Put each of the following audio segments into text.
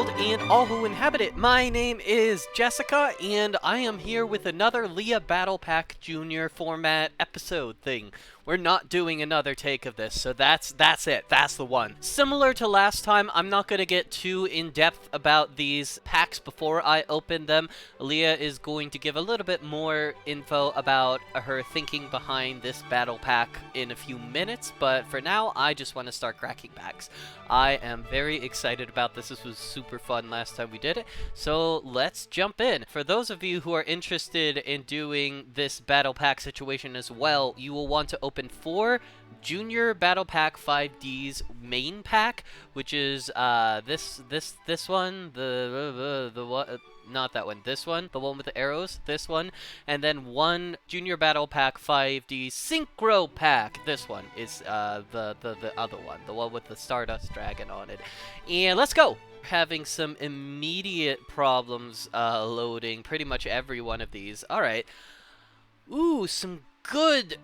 world and all who inhabit it. My name is Jessica, and I am here with another Leah Battle Pack Junior format episode thing. We're not doing another take of this, so that's it. That's the one. Similar to last time, I'm not going to get too in-depth about these packs before I open them. Leah is going to give a little bit more info about her thinking behind this battle pack in a few minutes, but for now, I just want to start cracking packs. I am very excited about this. This was super fun last time we did it, so let's jump in. For those of you who are interested in doing this battle pack situation as well, you will want to open 4 Junior Battle Pack 5D's main pack, which is this one, the what? Not that one, this one, the one with the arrows, this one, and then 1 Junior Battle Pack 5D SYNCHRO pack. This one is the other one, the one with the Stardust Dragon on it. And let's go! Having some immediate problems loading pretty much every one of these. Alright. Ooh, some good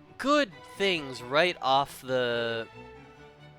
things right off the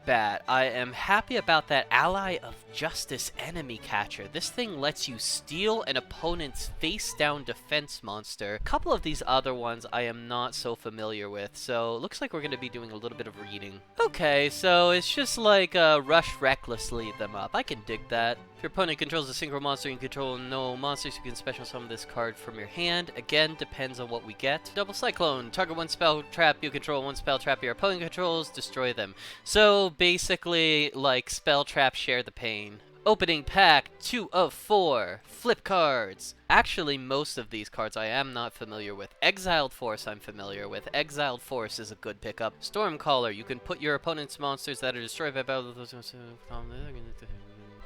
bat. I am happy about that Ally of Justice enemy catcher. This thing lets you steal an opponent's face-down defense monster. A couple of these other ones I am not so familiar with, so looks like we're going to be doing a little bit of reading. Okay, so it's just like rush recklessly them up. I can dig that. If your opponent controls a synchro monster and you control no monsters, you can special summon this card from your hand. Again, depends on what we get. Double Cyclone. Target 1 spell trap you control, 1 spell trap your opponent controls, destroy them. So basically, like, spell trap share the pain. Opening pack 2 of 4. Flip cards. Actually, most of these cards I am not familiar with. Exiled Force I'm familiar with. Exiled Force is a good pickup. Stormcaller. You can put your opponent's monsters that are destroyed by battle.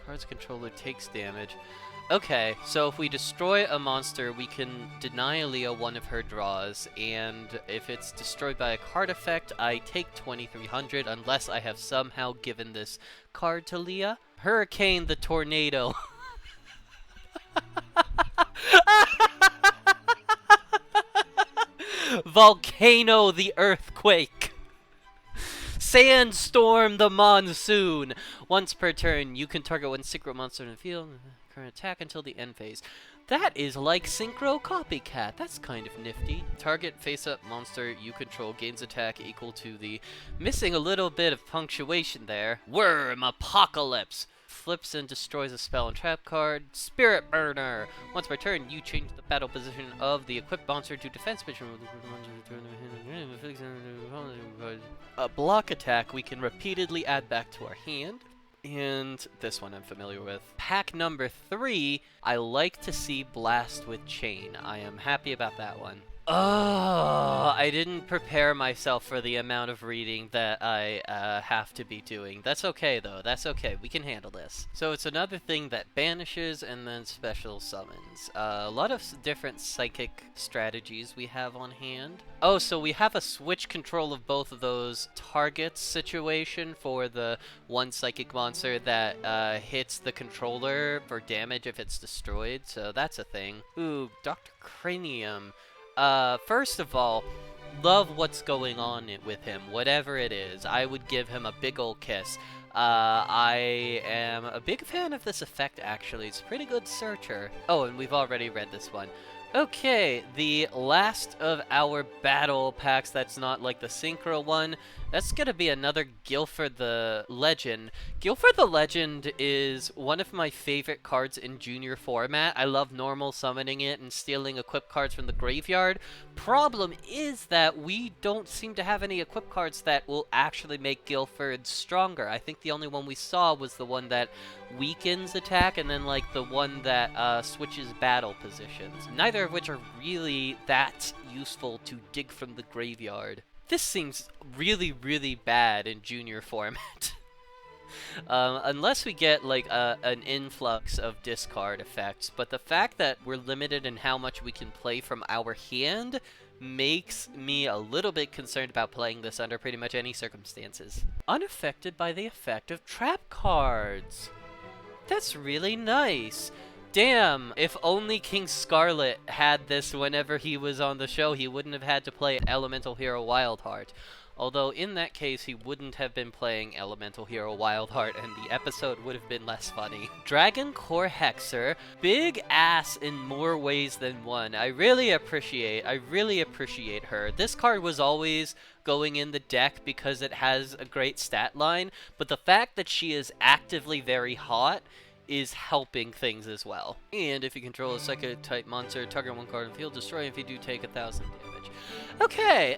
Card's controller takes damage. Okay, so if we destroy a monster, we can deny Leah one of her draws, and if it's destroyed by a card effect, I take 2300 unless I have somehow given this card to Leah. Hurricane the Tornado. Volcano the Earthquake. Sandstorm the Monsoon. Once per turn, you can target 1 synchro monster in the field. Current attack until the end phase. That is like Synchro Copycat. That's kind of nifty. Target face-up monster you control gains attack equal to the... Missing a little bit of punctuation there. Worm Apocalypse. Flips and destroys a spell and trap card. Spirit Burner. Once per turn, you change the battle position of the equipped monster to defense position. A block attack we can repeatedly add back to our hand. And this one I'm familiar with. Pack number 3, I like to see Blast with Chain. I am happy about that one. Oh, I didn't prepare myself for the amount of reading that I have to be doing. That's okay, though. That's okay. We can handle this. So it's another thing that banishes and then special summons. A lot of different psychic strategies we have on hand. Oh, so we have a switch control of both of those targets situation for the 1 psychic monster that hits the controller for damage if it's destroyed. So that's a thing. Ooh, Dr. Cranium. First of all, love what's going on with him, whatever it is. I would give him a big ol' kiss. I am a big fan of this effect, actually. It's a pretty good searcher. Oh, and we've already read this one. Okay, the last of our battle packs that's not like the Synchro one. That's gonna be another Guilford the Legend. Guilford the Legend is one of my favorite cards in Junior format. I love normal summoning it and stealing equip cards from the graveyard. Problem is that we don't seem to have any equip cards that will actually make Guilford stronger. I think the only one we saw was the one that weakens attack and then like the one that switches battle positions. Neither of which are really that useful to dig from the graveyard. This seems really, really bad in Junior format. Unless we get like an influx of discard effects, but the fact that we're limited in how much we can play from our hand makes me a little bit concerned about playing this under pretty much any circumstances. Unaffected by the effect of trap cards. That's really nice. Damn, if only King Scarlet had this whenever he was on the show, he wouldn't have had to play Elemental Hero Wildheart. Although in that case, he wouldn't have been playing Elemental Hero Wildheart, and the episode would have been less funny. Dragon Core Hexer, big ass in more ways than one. I really appreciate her. This card was always going in the deck because it has a great stat line, but the fact that she is actively very hot is helping things as well. And if you control a Psycho-type monster, target one card in the field, destroy if you do take 1,000 damage. Okay,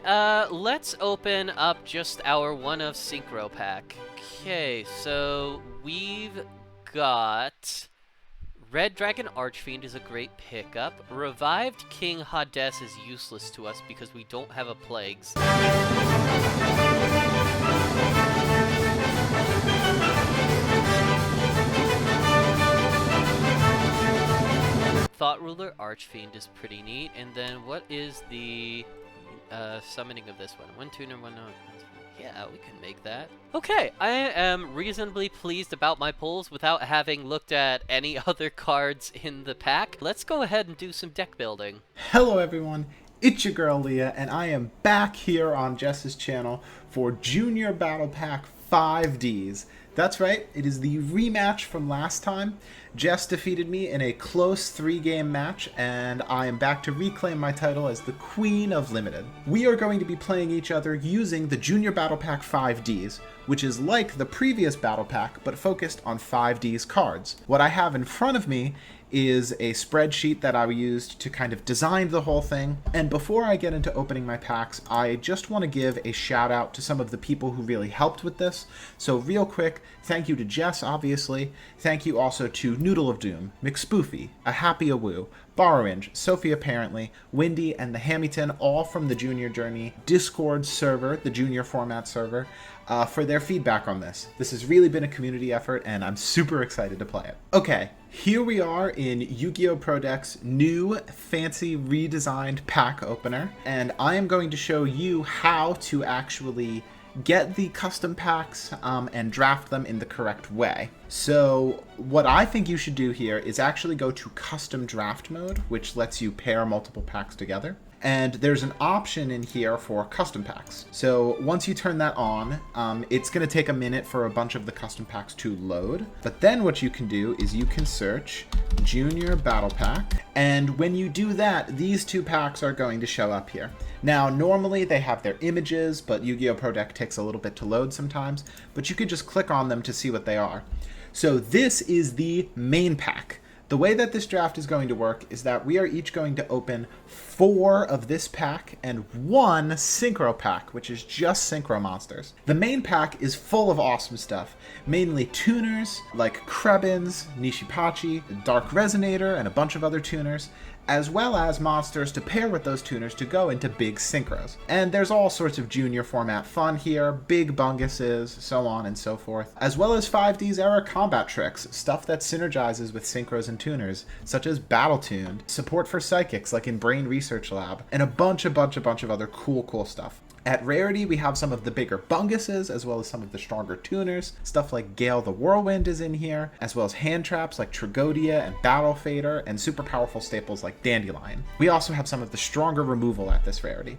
let's open up just our one of Synchro pack. Okay, so we've got Red Dragon Archfiend is a great pickup. Revived King Hades is useless to us because we don't have a Plagues. Thought Ruler Archfiend is pretty neat. And then what is the summoning of this one? One tuner, one no. Yeah, we can make that. Okay, I am reasonably pleased about my pulls without having looked at any other cards in the pack. Let's go ahead and do some deck building. Hello everyone, it's your girl Leah, and I am back here on Jess's channel for Junior Battle Pack 5Ds. That's right, it is the rematch from last time. Jess defeated me in a close 3-game match, and I am back to reclaim my title as the Queen of Limited. We are going to be playing each other using the Junior Battle Pack 5Ds, which is like the previous Battle Pack, but focused on 5Ds cards. What I have in front of me is a spreadsheet that I used to kind of design the whole thing. And before I get into opening my packs, I just want to give a shout out to some of the people who really helped with this. So real quick, thank you to Jess, obviously. Thank you also to Noodle of Doom, McSpoofy, A Happy Awoo, Borrowinge, Sophie Apparently, Windy, and the Hamilton, all from the Junior Journey Discord server, the Junior format server, for their feedback on this. This has really been a community effort, and I'm super excited to play it. Okay, here we are in Yu-Gi-Oh! Pro Deck's new, fancy, redesigned pack opener, and I am going to show you how to actually get the custom packs and draft them in the correct way. So what I think you should do here is actually go to custom draft mode, which lets you pair multiple packs together. And there's an option in here for custom packs. So once you turn that on, it's going to take a minute for a bunch of the custom packs to load. But then what you can do is you can search Junior Battle Pack. And when you do that, these two packs are going to show up here. Now, normally they have their images, but Yu-Gi-Oh! Pro Deck takes a little bit to load sometimes. But you could just click on them to see what they are. So this is the main pack. The way that this draft is going to work is that we are each going to open 4 of this pack and 1 Synchro pack, which is just Synchro monsters. The main pack is full of awesome stuff, mainly tuners like Krebins, Nishipachi, Dark Resonator, and a bunch of other tuners, as well as monsters to pair with those tuners to go into big synchros. And there's all sorts of junior format fun here, big bunguses, so on and so forth, as well as 5D's era combat tricks, stuff that synergizes with synchros and tuners, such as Battle Tuned, support for psychics like in Brain Research Lab, and a bunch of other cool stuff. At Rarity, we have some of the bigger bunguses, as well as some of the stronger tuners. Stuff like Gale the Whirlwind is in here, as well as hand traps like Trigodia and Battle Fader, and super powerful staples like Dandelion. We also have some of the stronger removal at this Rarity.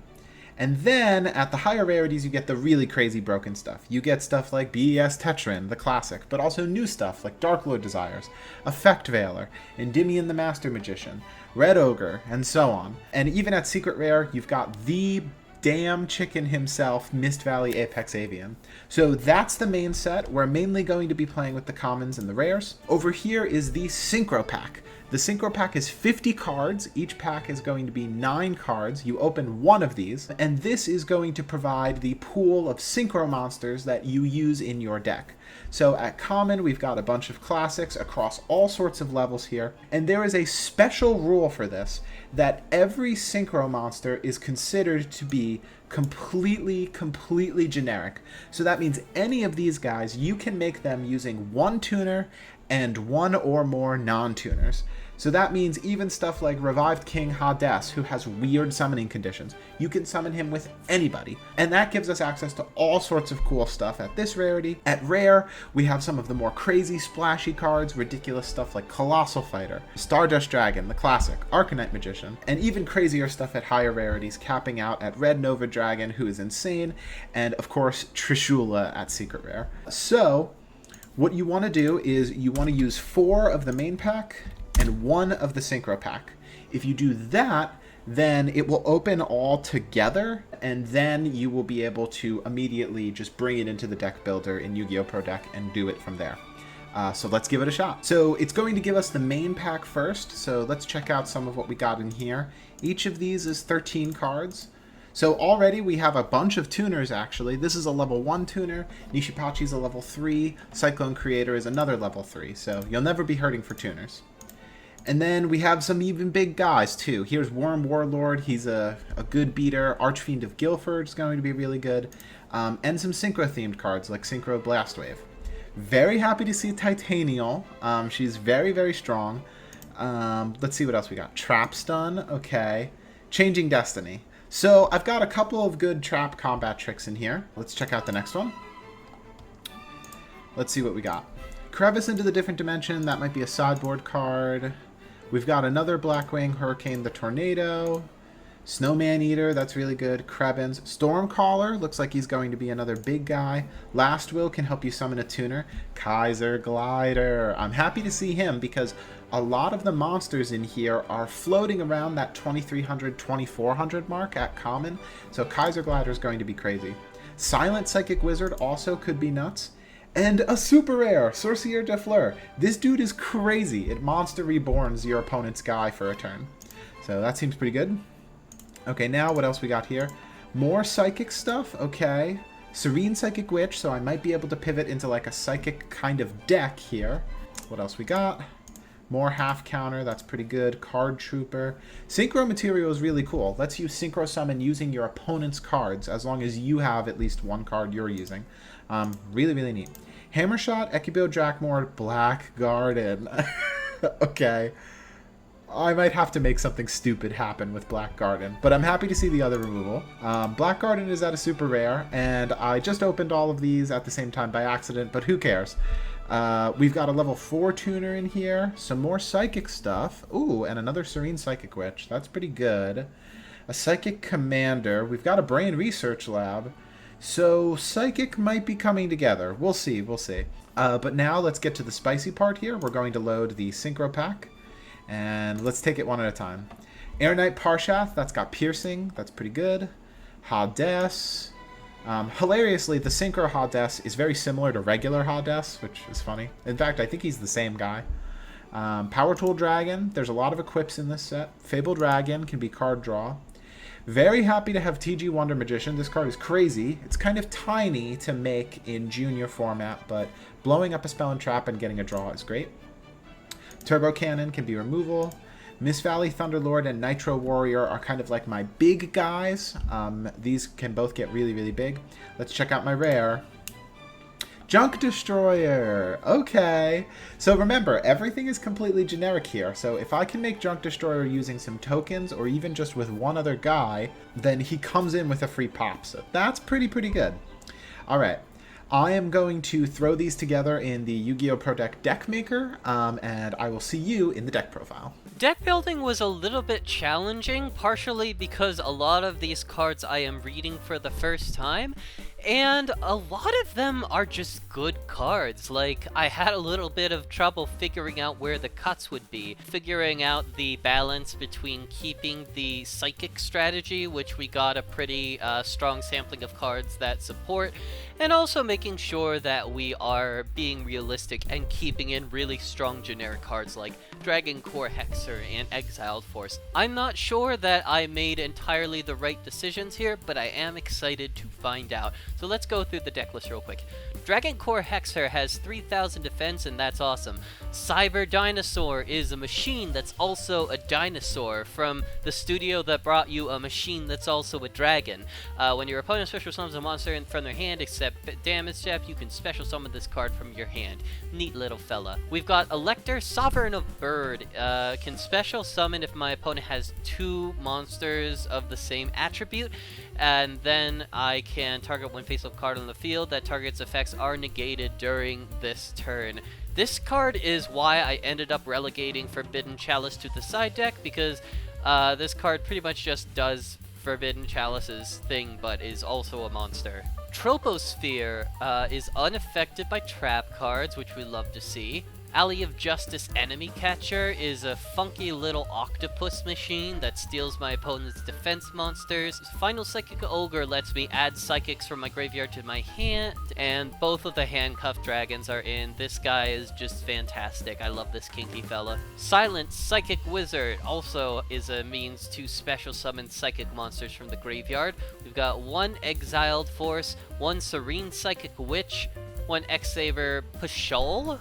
And then, at the higher rarities, you get the really crazy broken stuff. You get stuff like BES Tetrin, the classic, but also new stuff like Dark Lord Desires, Effect Veiler, Endymion the Master Magician, Red Ogre, and so on. And even at Secret Rare, you've got the damn chicken himself, Mist Valley Apex Avian. So that's the main set. We're mainly going to be playing with the commons and the rares. Over here is the Synchro pack. The Synchro pack is 50 cards. Each pack is going to be 9 cards. You open one of these, and this is going to provide the pool of Synchro monsters that you use in your deck. So at common, we've got a bunch of classics across all sorts of levels here, and there is a special rule for this, that every Synchro monster is considered to be completely generic. So that means any of these guys, you can make them using 1 tuner and one or more non-tuners. So that means even stuff like Revived King Hades, who has weird summoning conditions, you can summon him with anybody. And that gives us access to all sorts of cool stuff at this rarity. At rare, we have some of the more crazy, splashy cards, ridiculous stuff like Colossal Fighter, Stardust Dragon, the classic, Arcanite Magician, and even crazier stuff at higher rarities, capping out at Red Nova Dragon, who is insane, and of course Trishula at secret rare. So, what you want to do is you want to use 4 of the main pack and 1 of the Synchro pack. If you do that, then it will open all together, and then you will be able to immediately just bring it into the deck builder in Yu-Gi-Oh! Pro Deck and do it from there. So let's give it a shot. So it's going to give us the main pack first, so let's check out some of what we got in here. Each of these is 13 cards. So already we have a bunch of tuners, actually. This is a level 1 tuner, Nishipachi's a level 3, Cyclone Creator is another level 3, so you'll never be hurting for tuners. And then we have some even big guys, too. Here's Worm Warlord. He's a good beater. Archfiend of Guilford is going to be really good. And some Synchro-themed cards, like Synchro Blastwave. Very happy to see Titanial. She's very, very strong. Let's see what else we got. Trap Stun. Okay. Changing Destiny. So I've got a couple of good trap combat tricks in here. Let's check out the next one. Let's see what we got. Crevice into the Different Dimension. That might be a sideboard card. We've got another Blackwing Hurricane the Tornado. Snowman Eater, that's really good. Krebins. Stormcaller, looks like he's going to be another big guy. Last Will can help you summon a tuner. Kaiser Glider. I'm happy to see him because a lot of the monsters in here are floating around that 2300, 2400 mark at common. So Kaiser Glider is going to be crazy. Silent Psychic Wizard also could be nuts. And a super rare, Sorcier de Fleur. This dude is crazy. It monster reborns your opponent's guy for a turn. So that seems pretty good. Okay, now what else we got here? More psychic stuff, okay. Serene Psychic Witch, so I might be able to pivot into like a psychic kind of deck here. What else we got? More half counter, that's pretty good. Card Trooper. Synchro material is really cool. Lets you synchro summon using your opponent's cards, as long as you have at least one card you're using. Really, really neat. Hammershot, Ekibio Drakmor, Black Garden. Okay. I might have to make something stupid happen with Black Garden, but I'm happy to see the other removal. Black Garden is at a super rare, and I just opened all of these at the same time by accident, but who cares? We've got a level 4 tuner in here, some more psychic stuff. Ooh, and another Serene Psychic Witch. That's pretty good. A Psychic Commander. We've got a Brain Research Lab. So Psychic might be coming together. We'll see, we'll see. But now let's get to the spicy part here. We're going to load the Synchro pack. And let's take it one at a time. Air Knight Parshath, that's got piercing. That's pretty good. Hades. Hilariously, the Synchro Hades is very similar to regular Hades, which is funny. In fact, I think he's the same guy. Power Tool Dragon. There's a lot of equips in this set. Fable Dragon can be card draw. Very happy to have TG Wonder Magician. This card is crazy. It's kind of tiny to make in junior format, but blowing up a spell and trap and getting a draw is great. Turbo Cannon can be removal. Miss Valley Thunderlord and Nitro Warrior are kind of like my big guys. These can both get really, really big. Let's check out my rare. Junk Destroyer. Okay. So remember, everything is completely generic here. So if I can make Junk Destroyer using some tokens or even just with one other guy, then he comes in with a free pop. So that's pretty good. All right. I am going to throw these together in the Yu-Gi-Oh! Pro Deck Deck Maker, and I will see you in the deck profile. Deck building was a little bit challenging, partially because a lot of these cards I am reading for the first time, and a lot of them are just good cards. Like, I had a little bit of trouble figuring out where the cuts would be, figuring out the balance between keeping the psychic strategy, which we got a pretty strong sampling of cards that support, and also making sure that we are being realistic and keeping in really strong generic cards like Dragon Core Hexer and Exiled Force. I'm not sure that I made entirely the right decisions here, but I am excited to find out. So let's go through the deck list real quick. Dragon Core Hexer has 3000 defense, and that's awesome. Cyber Dinosaur is a machine that's also a dinosaur from the studio that brought you a machine that's also a dragon. When your opponent special summons a monster from their hand, except damage step, you can special summon this card from your hand. Neat little fella. We've got Elector, Sovereign of Bird. Can special summon if my opponent has 2 monsters of the same attribute, and then I can target one face-up card on the field. That target's effects are negated during this turn. This card is why I ended up relegating Forbidden Chalice to the side deck, because this card pretty much just does Forbidden Chalice's thing, but is also a monster. Troposphere is unaffected by trap cards, which we love to see. Alley of Justice Enemy Catcher is a funky little octopus machine that steals my opponent's defense monsters. Final Psychic Ogre lets me add psychics from my graveyard to my hand, and both of the handcuffed dragons are in. This guy is just fantastic. I love this kinky fella. Silent Psychic Wizard also is a means to special summon psychic monsters from the graveyard. We've got 1 Exiled Force, 1 Serene Psychic Witch, 1 X-Saver Pashol.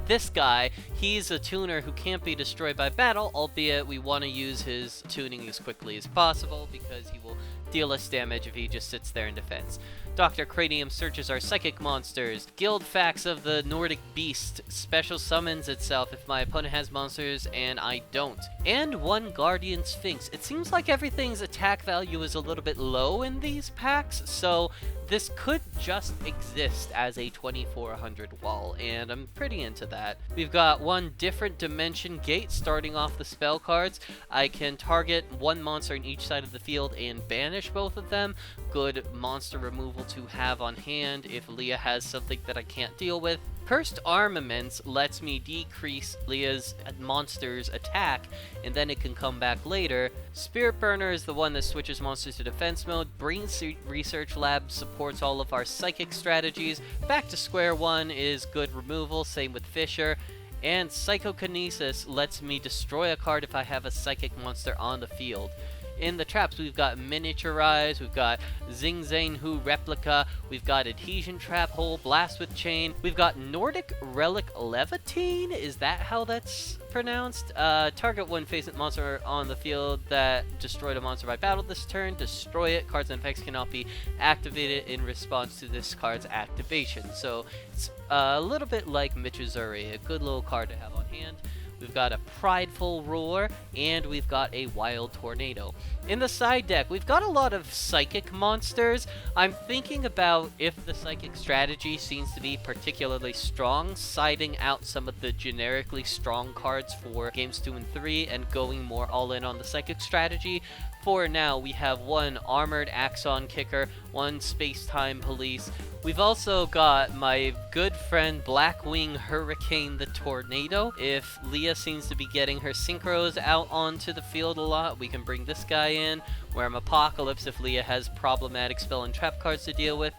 This guy, he's a tuner who can't be destroyed by battle, albeit we want to use his tuning as quickly as possible because he will deal less damage if he just sits there in defense. Dr. Cranium searches our psychic monsters. Guild Fax of the Nordic Beast special summons itself if my opponent has monsters and I don't. And 1 Guardian Sphinx. It seems like everything's attack value is a little bit low in these packs, so this could just exist as a 2400 wall, and I'm pretty into that. We've got 1 Different Dimension Gate starting off the spell cards. I can target 1 monster on each side of the field and banish both of them. Good monster removal to have on hand if Leah has something that I can't deal with. Cursed Armaments lets me decrease Leah's monster's attack, and then it can come back later. Spirit Burner is the one that switches monsters to defense mode. Brain Research Lab supports all of our psychic strategies. Back to Square One is good removal, same with Fisher. And Psychokinesis lets me destroy a card if I have a psychic monster on the field. In the traps, we've got Miniaturize, we've got Zing Zane Hu Replica, we've got Adhesion Trap Hole, Blast with Chain, we've got Nordic Relic Levitine, is that how that's pronounced? Target 1 face-up monster on the field that destroyed a monster by battle this turn, destroy it, cards and effects cannot be activated in response to this card's activation. So it's a little bit like Michizuri, a good little card to have on hand. We've got a Prideful Roar, and we've got a Wild Tornado. In the side deck, we've got a lot of Psychic monsters. I'm thinking about, if the Psychic strategy seems to be particularly strong, siding out some of the generically strong cards for games 2 and 3 and going more all in on the Psychic strategy. For now, we have 1 Armored Axon Kicker, 1 Space-Time Police. We've also got my good friend Blackwing Hurricane the Tornado. If Leah seems to be getting her synchros out onto the field a lot, we can bring this guy in. Worm Apocalypse if Leah has problematic spell and trap cards to deal with.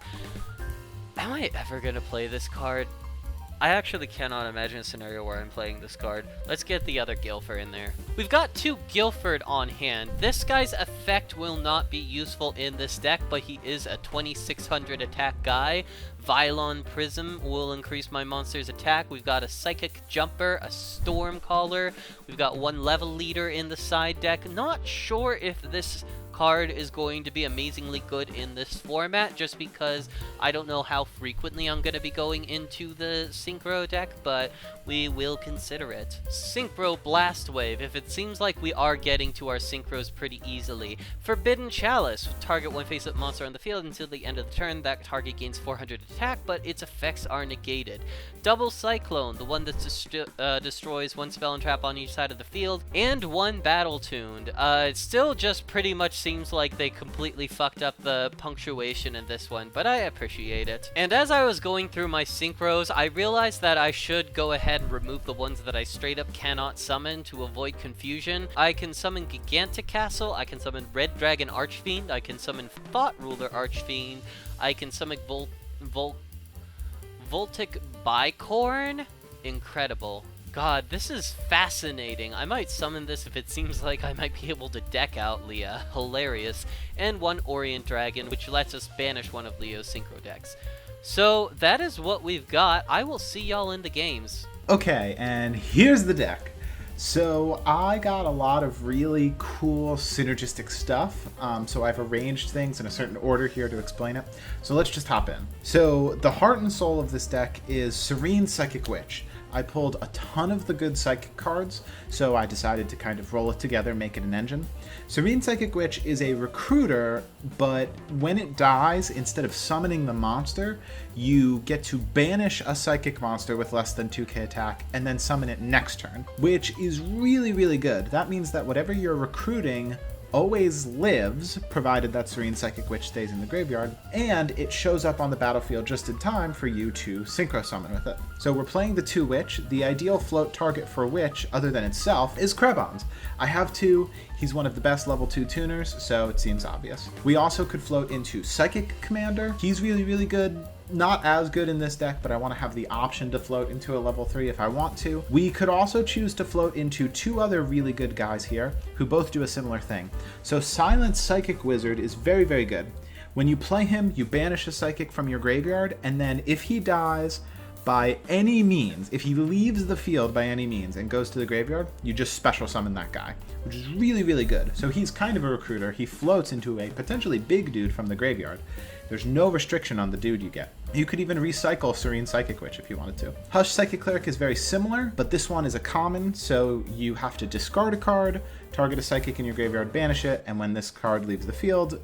Am I ever going to play this card? I actually cannot imagine a scenario where I'm playing this card. Let's get the other Guilford in there. We've got 2 Guilford on hand. This guy's effect will not be useful in this deck, but he is a 2600 attack guy. Vylon Prism will increase my monster's attack. We've got a Psychic Jumper, a Stormcaller. We've got 1 Level Leader in the side deck. Not sure if this card is going to be amazingly good in this format, just because I don't know how frequently I'm going to be going into the Synchro deck, but we will consider it. Synchro Blast Wave, if it seems like we are getting to our Synchros pretty easily. Forbidden Chalice, target 1 face-up monster on the field until the end of the turn. That target gains 400 attack, but its effects are negated. Double Cyclone, the one that destroys 1 spell and trap on each side of the field, and 1 Battle Tuned. It still just pretty much seems like they completely fucked up the punctuation in this one, but I appreciate it. And as I was going through my synchros, I realized that I should go ahead and remove the ones that I straight up cannot summon to avoid confusion. I can summon Gigantic Castle, I can summon Red Dragon Archfiend, I can summon Thought Ruler Archfiend, I can summon Voltic Bicorn. Incredible. God, this is fascinating. I might summon this if it seems like I might be able to deck out Leah. Hilarious. And one Orient Dragon, which lets us banish one of Leo's Synchro decks. So that is what we've got. I will see y'all in the games. Okay, and here's the deck. So I got a lot of really cool synergistic stuff. So I've arranged things in a certain order here to explain it. So let's just hop in. So the heart and soul of this deck is Serene Psychic Witch. I pulled a ton of the good psychic cards, so I decided to kind of roll it together, make it an engine. Serene Psychic Witch is a recruiter, but when it dies, instead of summoning the monster, you get to banish a psychic monster with less than 2k attack and then summon it next turn, which is really, really good. That means that whatever you're recruiting always lives, provided that Serene Psychic Witch stays in the graveyard, and it shows up on the battlefield just in time for you to synchro summon with it. So we're playing the 2 Witch. The ideal float target for Witch, other than itself, is Krebons. I have 2. He's one of the best level 2 tuners, so it seems obvious. We also could float into Psychic Commander. He's really, really good. Not as good in this deck, but I want to have the option to float into a level 3 if I want to. We could also choose to float into 2 other really good guys here, who both do a similar thing. So Silent Psychic Wizard is very, very good. When you play him, you banish a Psychic from your graveyard, and then if he dies by any means, if he leaves the field by any means and goes to the graveyard, you just special summon that guy, which is really, really good. So he's kind of a recruiter. He floats into a potentially big dude from the graveyard. There's no restriction on the dude you get. You could even recycle Serene Psychic Witch if you wanted to. Hush Psychic Cleric is very similar, but this one is a common, so you have to discard a card, target a Psychic in your graveyard, banish it, and when this card leaves the field,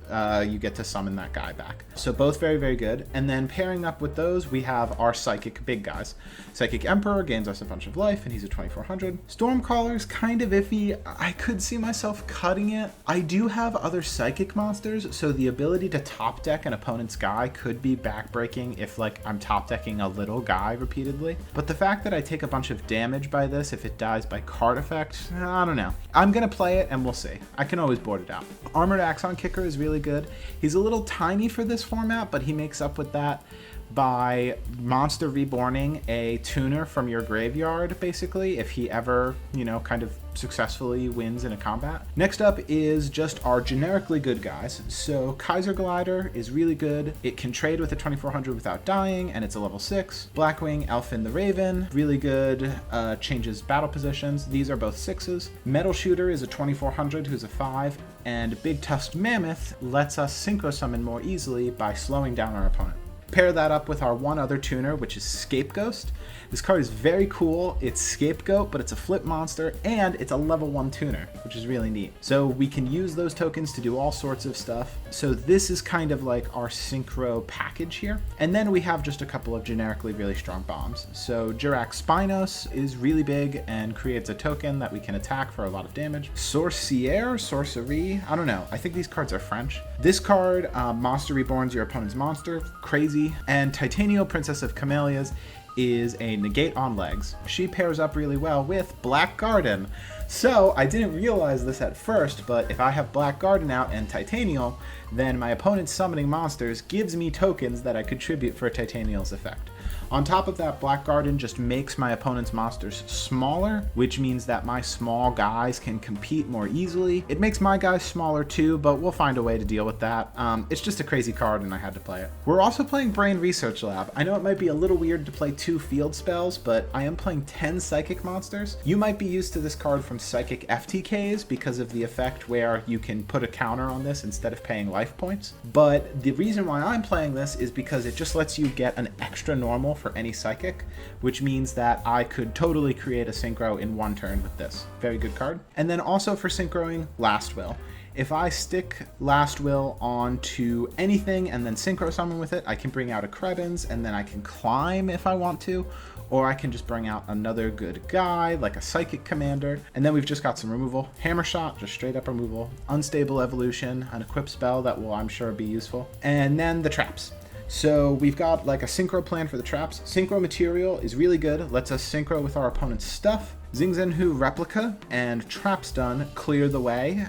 you get to summon that guy back. So both very, very good. And then pairing up with those, we have our Psychic big guys. Psychic Emperor gains us a bunch of life, and he's a 2400. Stormcaller's kind of iffy. I could see myself cutting it. I do have other Psychic monsters, so the ability to top deck an opponent's guy could be backbreaking if like I'm top decking a little guy repeatedly. But the fact that I take a bunch of damage by this if it dies by card effect, I don't know. I'm gonna play it and we'll see. I can always board it out. Armored Axon Kicker is really good. He's a little tiny for this format, but he makes up with that by monster reborning a tuner from your graveyard, basically, if he ever, kind of successfully wins in a combat. Next up is just our generically good guys. So Kaiser Glider is really good. It can trade with a 2400 without dying, and it's a level 6. Blackwing Elfin the Raven, really good, changes battle positions. These are both 6s. Metal Shooter is a 2400 who's a 5, and Big Tusked Mammoth lets us synchro summon more easily by slowing down our opponent. Pair that up with our one other tuner, which is Scapegoat. This card is very cool. It's Scapegoat, but it's a flip monster, and it's a level 1 tuner, which is really neat. So we can use those tokens to do all sorts of stuff. So this is kind of like our synchro package here. And then we have just a couple of generically really strong bombs. So Jirac Spinos is really big and creates a token that we can attack for a lot of damage. Sorcery, I don't know. I think these cards are French. This card, Monster Reborns your opponent's monster. Crazy. And Titanio, Princess of Camellias, is a negate on legs. She pairs up really well with Black Garden. So I didn't realize this at first, but if I have Black Garden out and Titanio, then my opponent's summoning monsters gives me tokens that I contribute for Titaniel's effect. On top of that, Black Garden just makes my opponent's monsters smaller, which means that my small guys can compete more easily. It makes my guys smaller too, but we'll find a way to deal with that. It's just a crazy card and I had to play it. We're also playing Brain Research Lab. I know it might be a little weird to play 2 field spells, but I am playing 10 Psychic monsters. You might be used to this card from Psychic FTKs because of the effect where you can put a counter on this instead of paying life points. But the reason why I'm playing this is because it just lets you get an extra normal for any Psychic, which means that I could totally create a synchro in 1 turn with this. Very good card. And then also for synchroing, Last Will. If I stick Last Will onto anything and then synchro summon with it, I can bring out a Krebons and then I can climb if I want to, or I can just bring out another good guy like a Psychic Commander. And then we've just got some removal. Hammer Shot, just straight up removal. Unstable Evolution, an equip spell that will, I'm sure, be useful. And then the traps. So we've got like a synchro plan for the traps. Synchro material is really good, lets us synchro with our opponent's stuff. Zingzenhu Replica and Trap Stun clear the way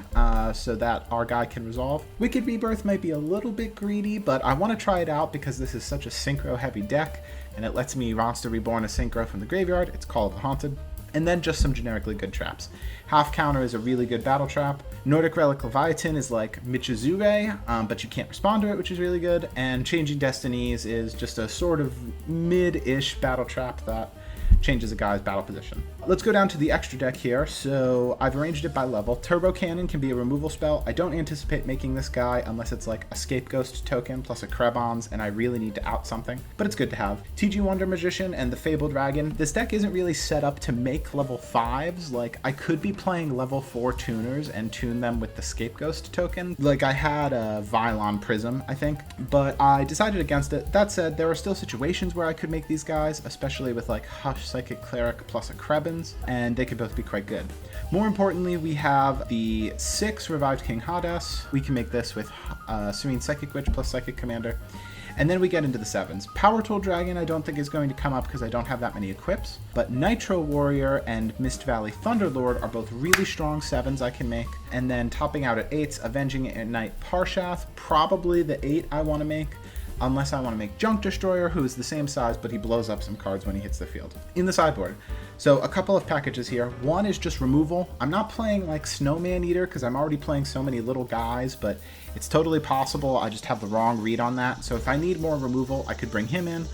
so that our guy can resolve. Wicked Rebirth might be a little bit greedy, but I want to try it out because this is such a synchro heavy deck and it lets me monster reborn a synchro from the graveyard. It's Call of the Haunted. and then just some generically good traps. Half Counter is a really good battle trap. Nordic Relic Leviathan is like Michizure, but you can't respond to it, which is really good. And Changing Destinies is just a sort of mid-ish battle trap that changes a guy's battle position. Let's go down to the extra deck here. So I've arranged it by level. Turbo Cannon can be a removal spell. I don't anticipate making this guy unless it's like a Scapegoat token plus a Krebons and I really need to out something, but it's good to have. TG Wonder Magician and the Fabled Dragon. This deck isn't really set up to make level 5s. Like I could be playing level 4 tuners and tune them with the Scapegoat token. Like I had a Vylon Prism, I think, but I decided against it. That said, there are still situations where I could make these guys, especially with like Hush Psychic Cleric plus a Krebons, and they could both be quite good. More importantly, we have the 6 Revived King Hades. We can make this with Serene Psychic Witch plus Psychic Commander. And then we get into the 7s. Power Tool Dragon I don't think is going to come up because I don't have that many equips, but Nitro Warrior and Mist Valley Thunderlord are both really strong 7s I can make. And then topping out at 8s, Avenging Knight Parshath, probably the 8 I want to make, unless I want to make Junk Destroyer, who is the same size, but he blows up some cards when he hits the field. In the sideboard, so a couple of packages here. One is just removal. I'm not playing like Snowman Eater because I'm already playing so many little guys, but it's totally possible I just have the wrong read on that. So if I need more removal, I could bring him in,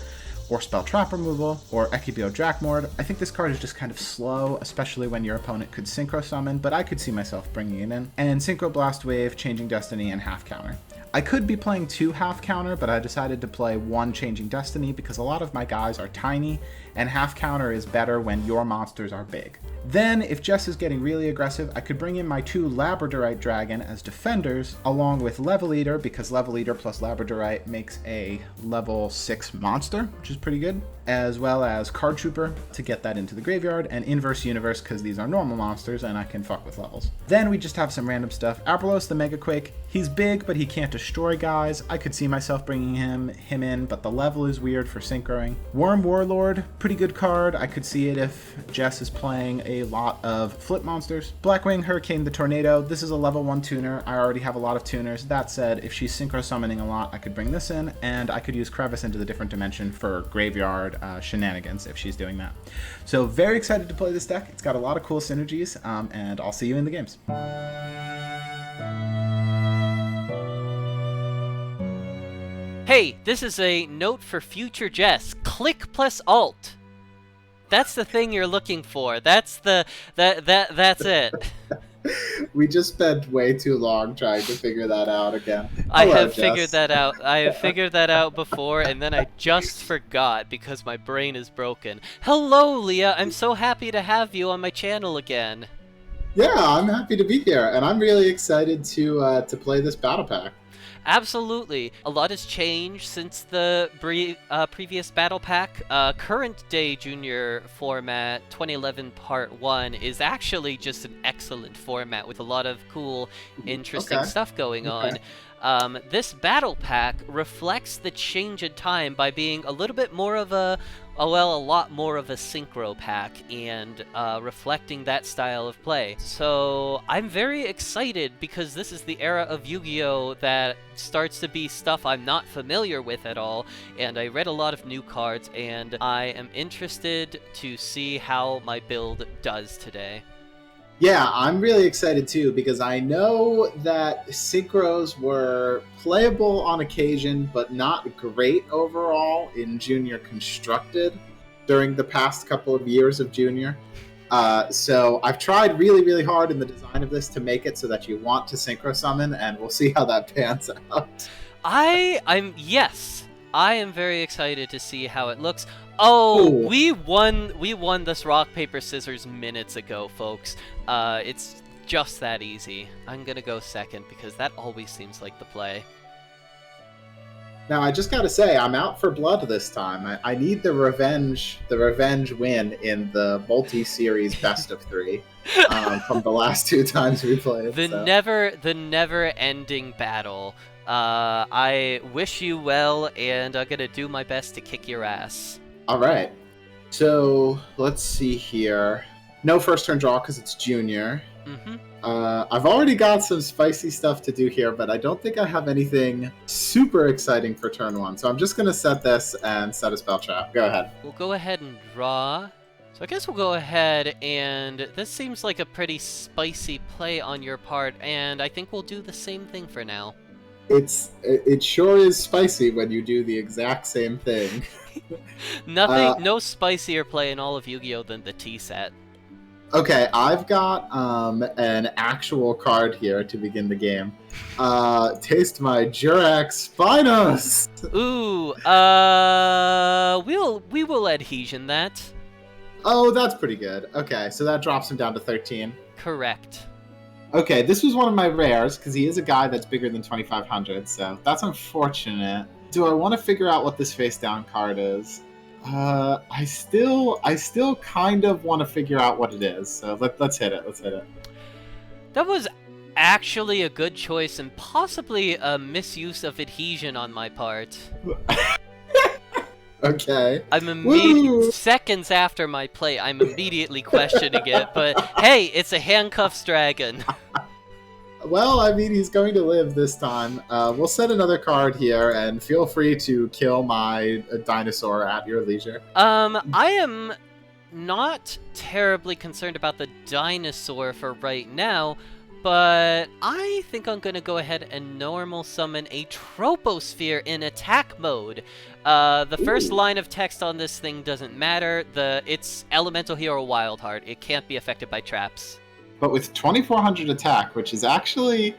or Spell Trap removal, or Ekibio Drakmord. I think this card is just kind of slow, especially when your opponent could Synchro Summon, but I could see myself bringing it in. And Synchro Blast Wave, Changing Destiny, and Half Counter. I could be playing 2 Half Counter, but I decided to play 1 Changing Destiny because a lot of my guys are tiny, and Half Counter is better when your monsters are big. Then, if Jess is getting really aggressive, I could bring in my 2 Labradorite Dragon as defenders, along with Level Eater, because Level Eater plus Labradorite makes a level 6 monster, which is pretty good, as well as Card Trooper to get that into the graveyard, and Inverse Universe because these are normal monsters and I can fuck with levels. Then we just have some random stuff. Abralos the Mega Quake, he's big but he can't destroy guys. I could see myself bringing him in, but the level is weird for synchroing. Worm Warlord, pretty good card. I could see it if Jess is playing a lot of flip monsters. Blackwing Hurricane the Tornado, this is a level 1 tuner. I already have a lot of tuners. That said, if she's synchro summoning a lot, I could bring this in, and I could use Crevice into the different dimension for graveyard shenanigans if she's doing that. So very excited to play this deck. It's got a lot of cool synergies, and I'll see you in the games. Hey, this is a note for future Jess. Click plus Alt. That's the thing you're looking for. That's it. We just spent way too long trying to figure that out again. I Hello, have Jess. figured that out. I have figured that out before, and then I just forgot because my brain is broken. Hello, Leah. I'm so happy to have you on my channel again. Yeah, I'm happy to be here, and I'm really excited to play this battle pack. Absolutely. A lot has changed since the previous battle pack. Current day junior format 2011 part 1 is actually just an excellent format with a lot of cool, interesting stuff going on. This battle pack reflects the change in time by being a little bit more of a lot more of a synchro pack and reflecting that style of play. So I'm very excited because this is the era of Yu-Gi-Oh! That starts to be stuff I'm not familiar with at all, and I read a lot of new cards, and I am interested to see how my build does today. Yeah, I'm really excited too because I know that synchros were playable on occasion, but not great overall in Junior Constructed during the past couple of years of Junior. So I've tried really, really hard in the design of this to make it so that you want to synchro summon, and we'll see how that pans out. I am very excited to see how it looks. Oh, Ooh. we won this rock, paper, scissors minutes ago, folks. It's just that easy. I'm gonna go second because that always seems like the play. Now, I just gotta say, I'm out for blood this time. I need the revenge win in the multi-series best of 3 from the last 2 times we played. The never-ending battle. I wish you well, and I'm gonna do my best to kick your ass. All right. So let's see here. No first turn draw because it's Junior. Mm-hmm. I've already got some spicy stuff to do here, but I don't think I have anything super exciting for turn 1. So I'm just going to set this and set a spell trap. Go ahead. We'll go ahead and draw. So I guess we'll go ahead, and this seems like a pretty spicy play on your part, and I think we'll do the same thing for now. It sure is spicy when you do the exact same thing. No spicier play in all of Yu-Gi-Oh! Than the tea set. Okay, I've got an actual card here to begin the game. Taste my Jurax Spinos! Ooh, we will adhesion that. Oh, that's pretty good. Okay, so that drops him down to 13. Correct. Okay, this was one of my rares, because he is a guy that's bigger than 2,500, so that's unfortunate. Do I want to figure out what this face-down card is? I still kind of want to figure out what it is, so let's hit it. That was actually a good choice, and possibly a misuse of adhesion on my part. Okay. Seconds after my play, I'm immediately questioning it, but hey, it's a handcuffs dragon. Well, I mean, he's going to live this time. We'll set another card here, and feel free to kill my dinosaur at your leisure. I am not terribly concerned about the dinosaur for right now, but I think I'm going to go ahead and normal summon a troposphere in attack mode. The first line of text on this thing doesn't matter. It's elemental hero wild heart. It can't be affected by traps. But with 2,400 attack, which is actually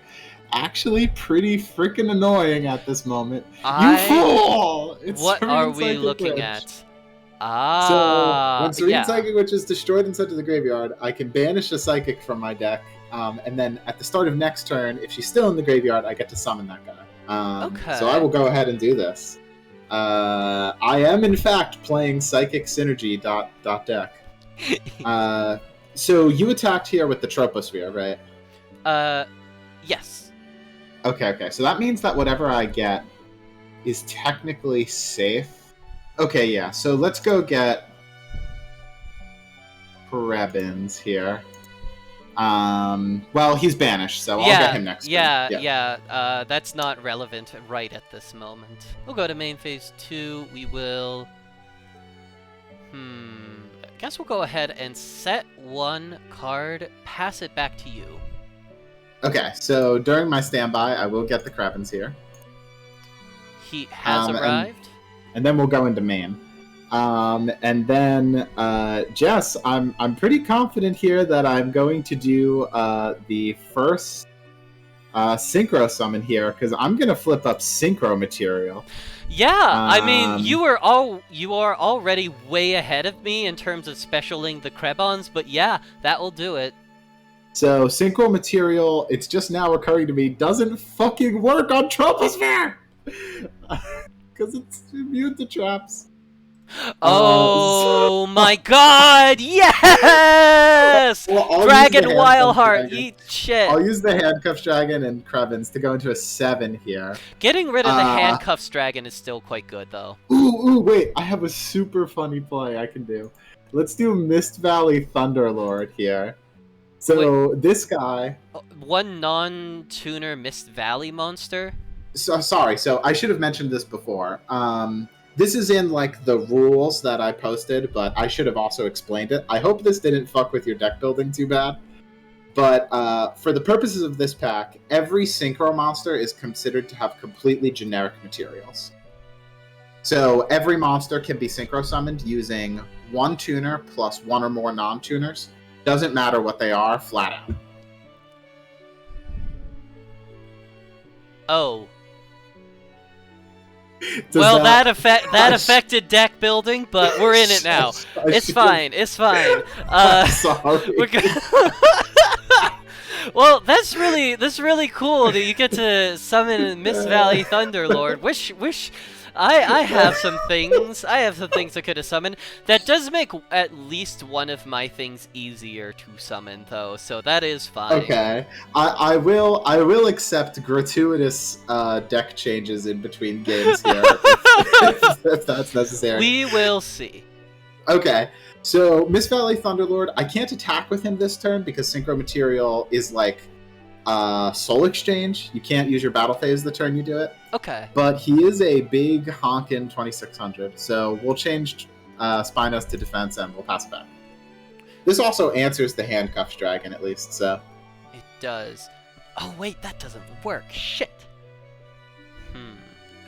pretty freaking annoying at this moment. You fool! What are we looking at? So when Serene Psychic Witch is destroyed and sent to the graveyard, I can banish a Psychic from my deck, and then at the start of next turn, if she's still in the graveyard, I get to summon that guy. Okay. So I will go ahead and do this. I am in fact playing Psychic Synergy deck. So you attacked here with the Troposphere, right? Yes. Okay. So that means that whatever I get is technically safe. Okay, yeah. So let's go get Prebins here. Well, he's banished, so I'll get him next turn. Yeah. That's not relevant right at this moment. We'll go to main phase 2. We will... I guess we'll go ahead and set one card, pass it back to you. Okay, so during my standby, I will get the Krebins here. He has arrived. And then we'll go into main. And then, Jess, I'm pretty confident here that I'm going to do the first Synchro summon here, because I'm going to flip up Synchro material. Yeah, I mean, you are already way ahead of me in terms of specialing the Krebons, but yeah, that will do it. So, Synchro material, it's just now occurring to me, doesn't fucking work on Troposphere! Because it's immune to traps. Oh my god, yes! Well, Dragon Wildheart, eat shit. I'll use the Handcuffs Dragon and Krebins to go into a 7 here. Getting rid of the Handcuffs Dragon is still quite good, though. Ooh, wait, I have a super funny play I can do. Let's do Mist Valley Thunderlord here. So, this guy... One non-tuner Mist Valley monster? So, sorry, so I should have mentioned this before. This is in, like, the rules that I posted, but I should have also explained it. I hope this didn't fuck with your deck building too bad. But for the purposes of this pack, every Synchro monster is considered to have completely generic materials. So every monster can be Synchro summoned using one tuner plus one or more non-tuners. Doesn't matter what they are, flat out. Oh. Well, that affected deck building, but we're in it now. It's fine. Sorry. Well, that's really cool that you get to summon Mist Valley Thunderlord. Wish I have some things. I have some things I could have summoned. That does make at least one of my things easier to summon, though. So that is fine. Okay, I will accept gratuitous deck changes in between games here if that's necessary. We will see. Okay, so Mist Valley Thunderlord, I can't attack with him this turn because Synchro Material is like Soul Exchange. You can't use your battle phase the turn you do it. Okay. But he is a big honkin' 2600, so we'll change Spinos to defense and we'll pass it back. This also answers the handcuffs dragon, at least, so... It does. Oh, wait, that doesn't work. Shit.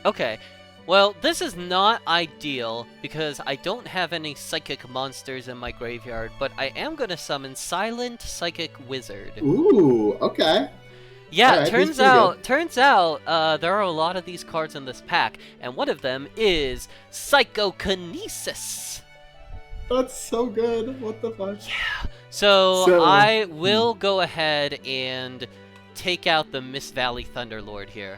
Okay. Well, this is not ideal, because I don't have any psychic monsters in my graveyard, but I am going to summon Silent Psychic Wizard. Ooh, okay. Yeah, Alright, turns out, there are a lot of these cards in this pack, and one of them is Psychokinesis. That's so good. What the fuck? Yeah. So I will go ahead and take out the Mist Valley Thunderlord here.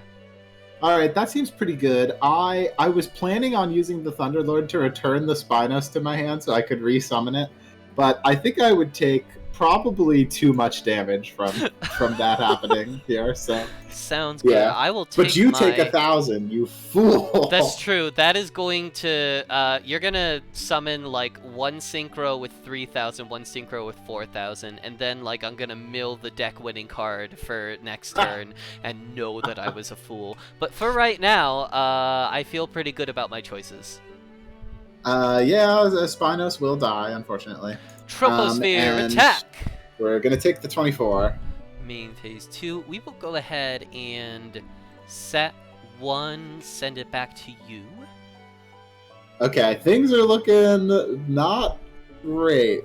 Alright, that seems pretty good. I was planning on using the Thunderlord to return the Spinos to my hand so I could resummon it, but I think I would take probably too much damage from that happening here, so... Sounds good. Yeah. I will take But you take 1,000, you fool! That's true. That is going to... you're gonna summon, like, one Synchro with 3,000, one Synchro with 4,000, and then, like, I'm gonna mill the deck-winning card for next turn and know that I was a fool. But for right now, I feel pretty good about my choices. Yeah, Spinos will die, unfortunately. Troposphere, attack! We're gonna take the 24. Main phase 2. We will go ahead and set 1, send it back to you. Okay, things are looking not great.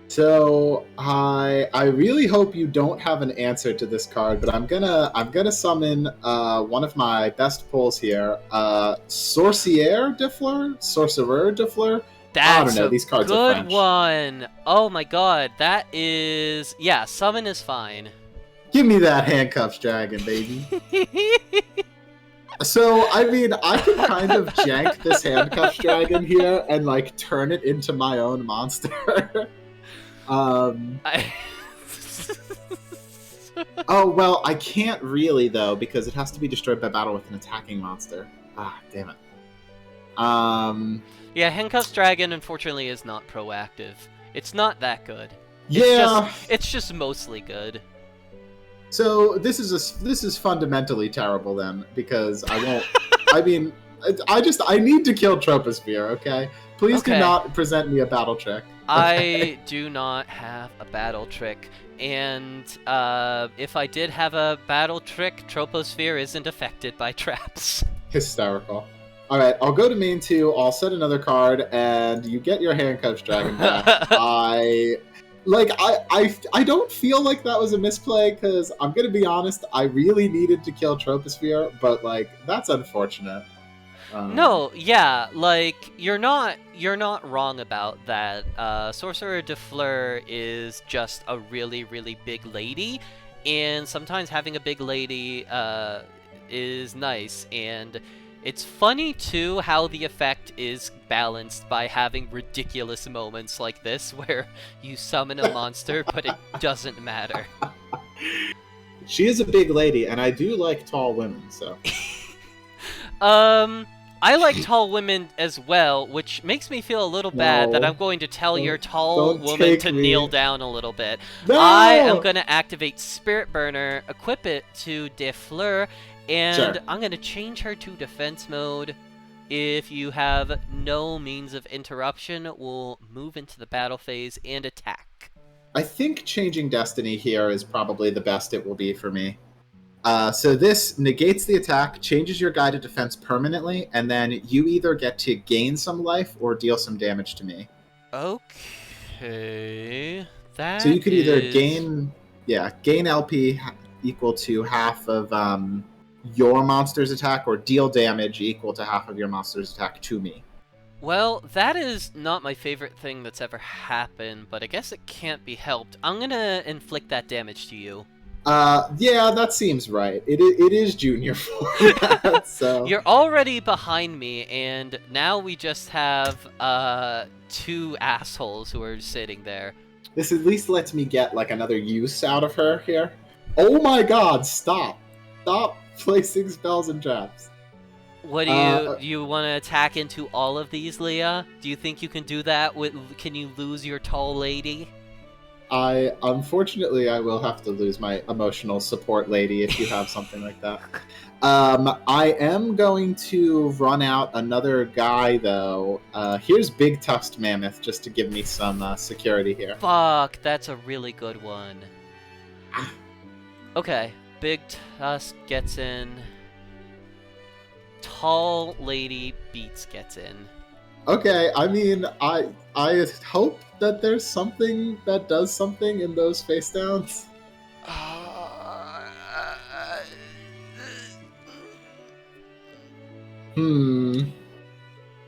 So I really hope you don't have an answer to this card, but I'm gonna summon one of my best pulls here, Sorcerer Diffler. That's I don't know, these cards are good French. one. Oh my god, that is... Yeah, summon is fine. Give me that handcuffs dragon, baby. So, I mean, I can kind of jank this handcuffs dragon here and, like, turn it into my own monster. Oh, well, I can't really, though, because it has to be destroyed by battle with an attacking monster. Ah, damn it. Yeah, Handcuffs Dragon, unfortunately, is not proactive. It's not that good. Yeah. It's just mostly good. So this is fundamentally terrible then, because I won't. I mean, I need to kill Troposphere. Okay, please do not present me a battle trick. Okay? I do not have a battle trick, and if I did have a battle trick, Troposphere isn't affected by traps. Hysterical. All right, I'll go to main 2. I'll set another card, and you get your handcuffs dragon back. I don't feel like that was a misplay, because I'm gonna be honest, I really needed to kill Troposphere, but like that's unfortunate. No, yeah, like you're not wrong about that. Sorcerer de Fleur is just a really, really big lady, and sometimes having a big lady is nice, and it's funny, too, how the effect is balanced by having ridiculous moments like this, where you summon a monster, but it doesn't matter. She is a big lady, and I do like tall women, so... I like tall women as well, which makes me feel a little bad that I'm going to tell your tall woman to kneel down a little bit. No! I am going to activate Spirit Burner, equip it to De Fleur, and I'm going to change her to defense mode. If you have no means of interruption, we'll move into the battle phase and attack. I think changing Destiny here is probably the best it will be for me. So this negates the attack, changes your guided defense permanently, and then you either get to gain some life or deal some damage to me. Okay. That so you could either gain LP equal to half of your monster's attack, or deal damage equal to half of your monster's attack to me. Well, that is not my favorite thing that's ever happened, but I guess it can't be helped. I'm gonna inflict that damage to you. Yeah, that seems right. It is junior format, so... You're already behind me, and now we just have, 2 assholes who are sitting there. This at least lets me get, like, another use out of her here. Oh my god, stop! Stop placing spells and traps. What do you want to attack into all of these, Leah? Do you think you can do that? Can you lose your tall lady? Unfortunately I will have to lose my emotional support lady if you have something like that. I am going to run out another guy though. Here's Big Tusked Mammoth just to give me some security here. Fuck, that's a really good one. Okay, Big Tusk gets in. Tall Lady Beats gets in. Okay, I mean, I hope that there's something that does something in those face downs.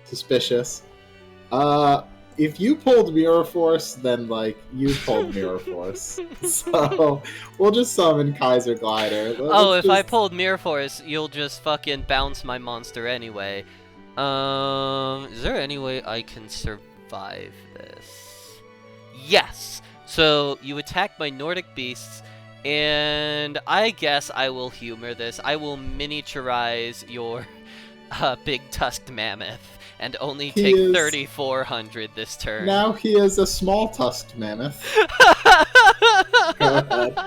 Suspicious. If you pulled Mirror Force, then, like, you pulled Mirror Force. So, we'll just summon Kaiser Glider. If I pulled Mirror Force, you'll just fucking bounce my monster anyway. Is there any way I can survive this? Yes! So, you attack my Nordic beasts, and I guess I will humor this. I will miniaturize your Big Tusked Mammoth. And only take 3,400 this turn. Now he is a small tusked mammoth. Go ahead.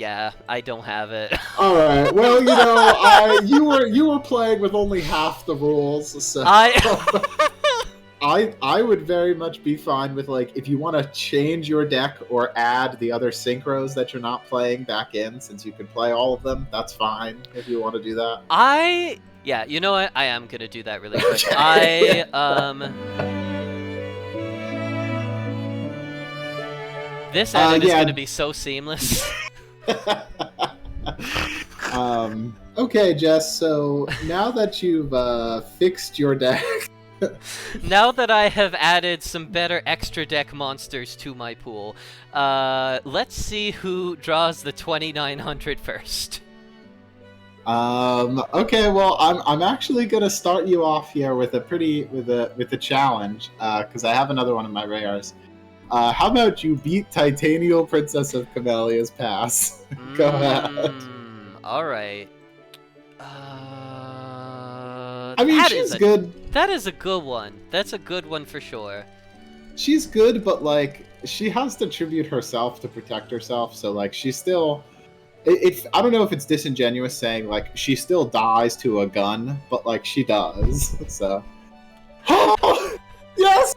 Yeah, I don't have it. All right. Well, you know, you were playing with only half the rules, so I would very much be fine with, like, if you want to change your deck or add the other synchros that you're not playing back in, since you can play all of them, that's fine if you want to do that. Yeah, you know what? I am gonna do that really quick. This edit is gonna be so seamless. Okay, Jess, so now that you've fixed your deck, now that I have added some better extra deck monsters to my pool, let's see who draws the 2,900 first. Okay, well, I'm actually gonna start you off here with a challenge, because I have another one of my rares. How about you beat Titanial Princess of Camelia's pass? Go ahead. Alright. I mean, she's good. That is a good one. That's a good one for sure. She's good, but, like, she has to tribute herself to protect herself, so, like, she's still... I don't know if it's disingenuous saying, like, she still dies to a gun, but, like, she does, so... Yes!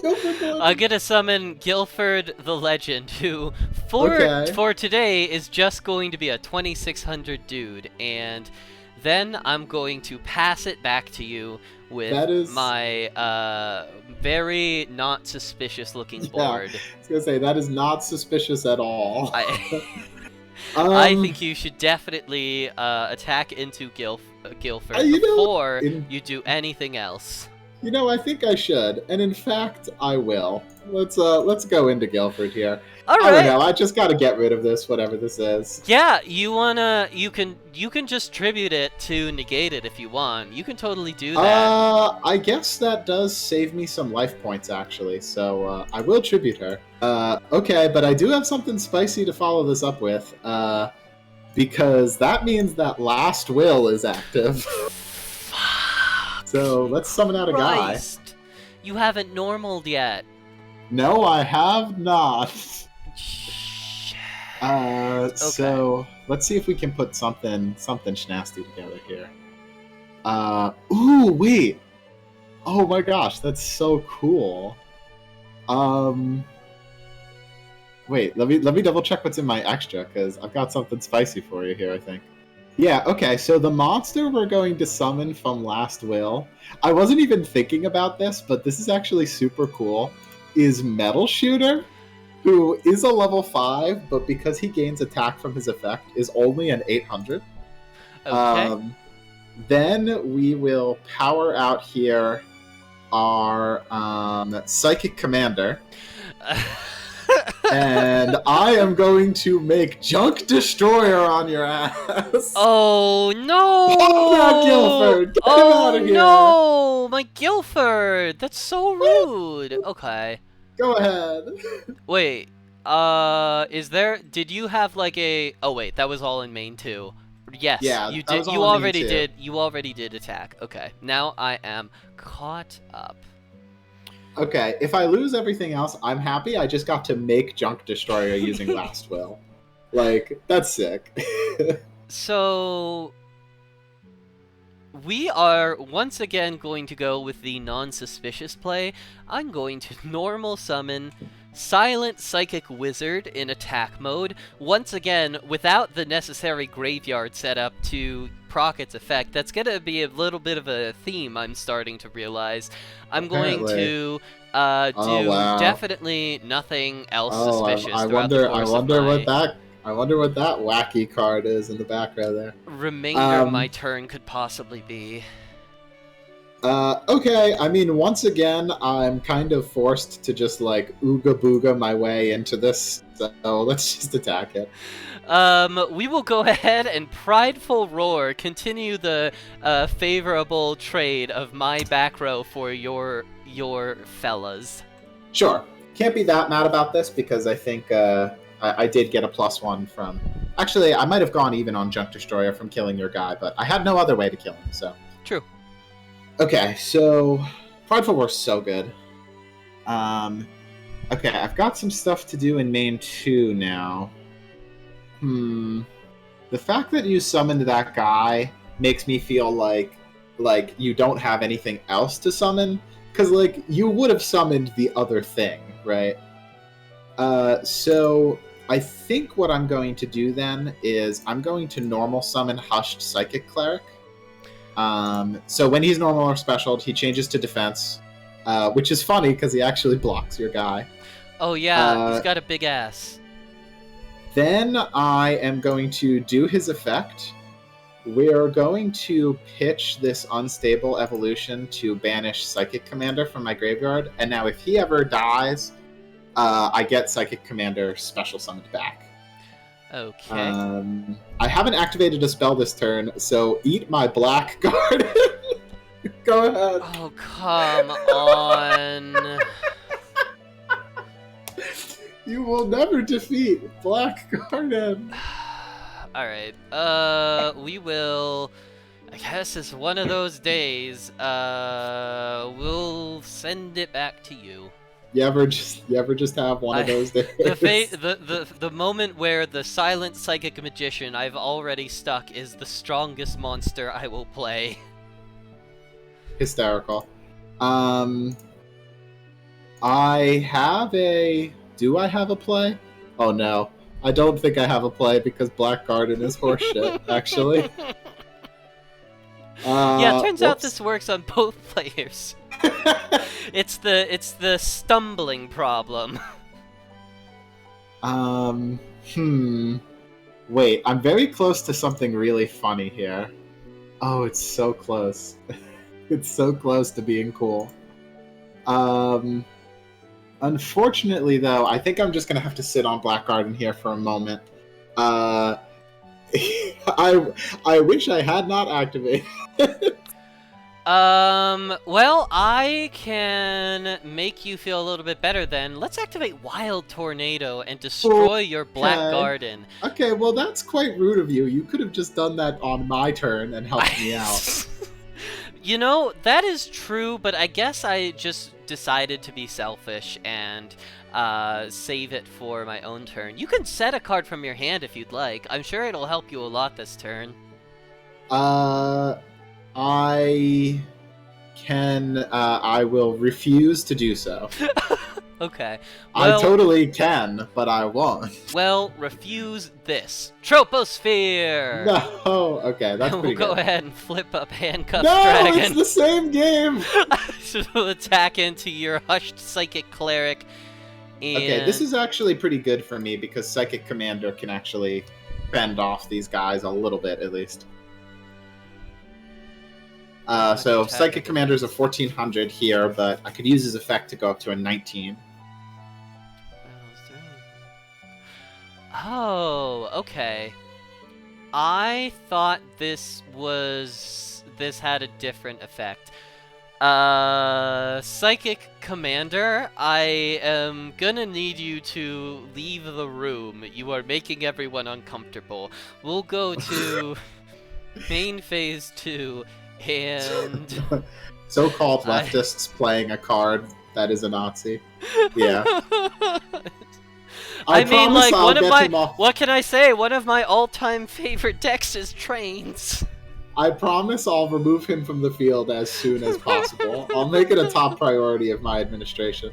I'm gonna summon Guilford the Legend, who, for today, is just going to be a 2,600 dude, and then I'm going to pass it back to you with my very not suspicious looking board. I was gonna say, that is not suspicious at all. I think you should definitely attack into Guilford before you do anything else. You know, I think I should, and in fact, I will. Let's go into Guilford here. All right. I don't know. I just got to get rid of this, whatever this is. Yeah, you can just tribute it to negate it if you want. You can totally do that. I guess that does save me some life points actually. So I will tribute her. Okay, but I do have something spicy to follow this up with. Because that means that Last Will is active. So let's summon out a guy. You haven't normaled yet. No, I have not. Okay. So let's see if we can put something schnasty together here. Ooh, wait. Oh my gosh, that's so cool. Wait, let me double check what's in my extra, because I've got something spicy for you here, I think. Yeah, okay, so the monster we're going to summon from Last Will, I wasn't even thinking about this, but this is actually super cool, is Metal Shooter, who is a level 5, but because he gains attack from his effect, is only an 800. Okay. Then we will power out here our Psychic Commander. And I am going to make Junk Destroyer on your ass. Oh no! Oh, Guilford! Get him out of here! No! My Guilford! That's so rude! Okay. Go ahead. Wait, did you have like a... Oh wait, that was all in main too. Yes, yeah, you did. You already did. You already did attack. Okay, now I am caught up. Okay, if I lose everything else, I'm happy. I just got to make Junk Destroyer using Last Will. Like, that's sick. So we are once again going to go with the non-suspicious play. I'm going to normal summon Silent Psychic Wizard in attack mode, once again without the necessary graveyard setup to proc its effect. That's gonna be a little bit of a theme, I'm starting to realize. I'm going Apparently. to Oh, do wow. definitely nothing else Oh, suspicious I throughout the wonder. course of my I wonder what that wacky card is in the background there. remainder of my turn could possibly be. Okay, I mean, once again, I'm kind of forced to just, like, ooga booga my way into this, so let's just attack it. We will go ahead and Prideful Roar continue the favorable trade of my back row for your fellas. Sure. Can't be that mad about this, because I think, I did get a +1 from... Actually, I might have gone even on Junk Destroyer from killing your guy, but I had no other way to kill him, so... True. Okay, so... Prideful Roar's so good. Okay, I've got some stuff to do in main 2 now. The fact that you summoned that guy makes me feel like you don't have anything else to summon, because, like, you would have summoned the other thing, right? So I think what I'm going to do then is I'm going to normal summon Hushed Psychic Cleric. So when he's normal or special, he changes to defense, which is funny because he actually blocks your guy. Oh yeah, he's got a big ass. Then I am going to do his effect. We're going to pitch this Unstable Evolution to banish Psychic Commander from my graveyard, and now if he ever dies, I get Psychic Commander special summoned back. Okay. I haven't activated a spell this turn, so eat my Black Garden. Go ahead. Oh, come on. You will never defeat Black Garden. Alright, we will... I guess it's one of those days. We'll send it back to you. You ever just have one of those days? The moment where the Silent Psychic Magician I've already stuck is the strongest monster I will play. Hysterical. I have a... Do I have a play? Oh no. I don't think I have a play because Black Garden is horseshit, actually. Yeah, turns out this works on both players. It's the stumbling problem. Wait, I'm very close to something really funny here. Oh, it's so close. It's so close to being cool. Unfortunately, though, I think I'm just gonna have to sit on Black Garden here for a moment. I wish I had not activated. Well, I can make you feel a little bit better then. Let's activate Wild Tornado and destroy your Black Garden. Okay, well, that's quite rude of you. You could have just done that on my turn and helped me out. You know, that is true, but I guess I just decided to be selfish and save it for my own turn. You can set a card from your hand if you'd like. I'm sure it'll help you a lot this turn. I can, I will refuse to do so. Okay. Well, I totally can, but I won't. Well, refuse this. Troposphere! No! Okay, that's pretty We'll go good. ahead and flip up Handcuffs No! Dragon. It's the same game! So we'll attack into your Hushed Psychic Cleric. And... Okay, this is actually pretty good for me because Psychic Commander can actually fend off these guys a little bit, at least. So Psychic Commander's a 1400 here, but I could use his effect to go up to a 19. Oh, okay. I thought this had a different effect. Psychic Commander, I am gonna need you to leave the room. You are making everyone uncomfortable. We'll go to main phase 2, and... So-called leftists playing a card that is a Nazi. Yeah. I mean, promise like, I'll get him off. what can I say? One of my all-time favorite decks is trains. I promise I'll remove him from the field as soon as possible. I'll make it a top priority of my administration.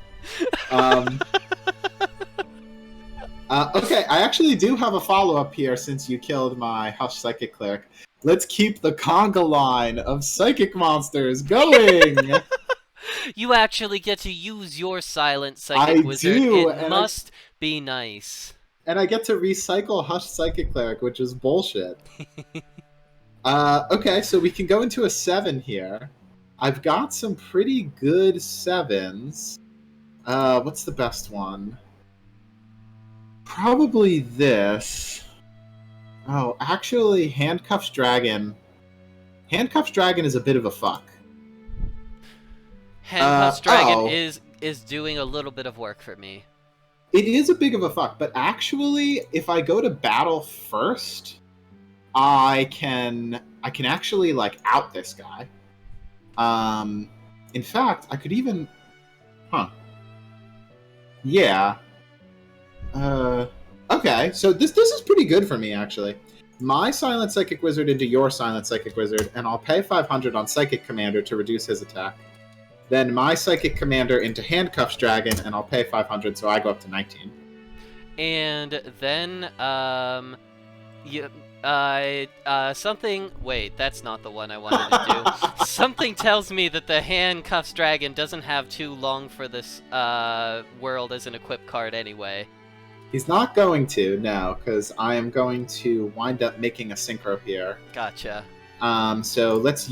Okay, I actually do have a follow-up here since you killed my Hush Psychic Cleric. Let's keep the conga line of psychic monsters going! You actually get to use your Silent Psychic Wizard. Do, It must be nice. And I get to recycle Hush Psychic Cleric, which is bullshit. Okay, so we can go into a 7 here. I've got some pretty good 7s. What's the best one? Probably this. Oh, actually, Handcuffs Dragon. Handcuffs Dragon is a bit of a fuck. Handcuffs Dragon is doing a little bit of work for me. It is a big of a fuck, but actually, if I go to battle first, I can actually like out this guy. In fact, I could even, yeah. Okay, so this is pretty good for me actually. My Silent Psychic Wizard into your Silent Psychic Wizard, and I'll pay 500 on Psychic Commander to reduce his attack. Then my Psychic Commander into Handcuffs Dragon, and I'll pay 500, so I go up to 19. And then, something... Wait, that's not the one I wanted to do. Something tells me that the Handcuffs Dragon doesn't have too long for this, world as an equip card anyway. He's not going to, no, because I am going to wind up making a synchro here. Gotcha. So let's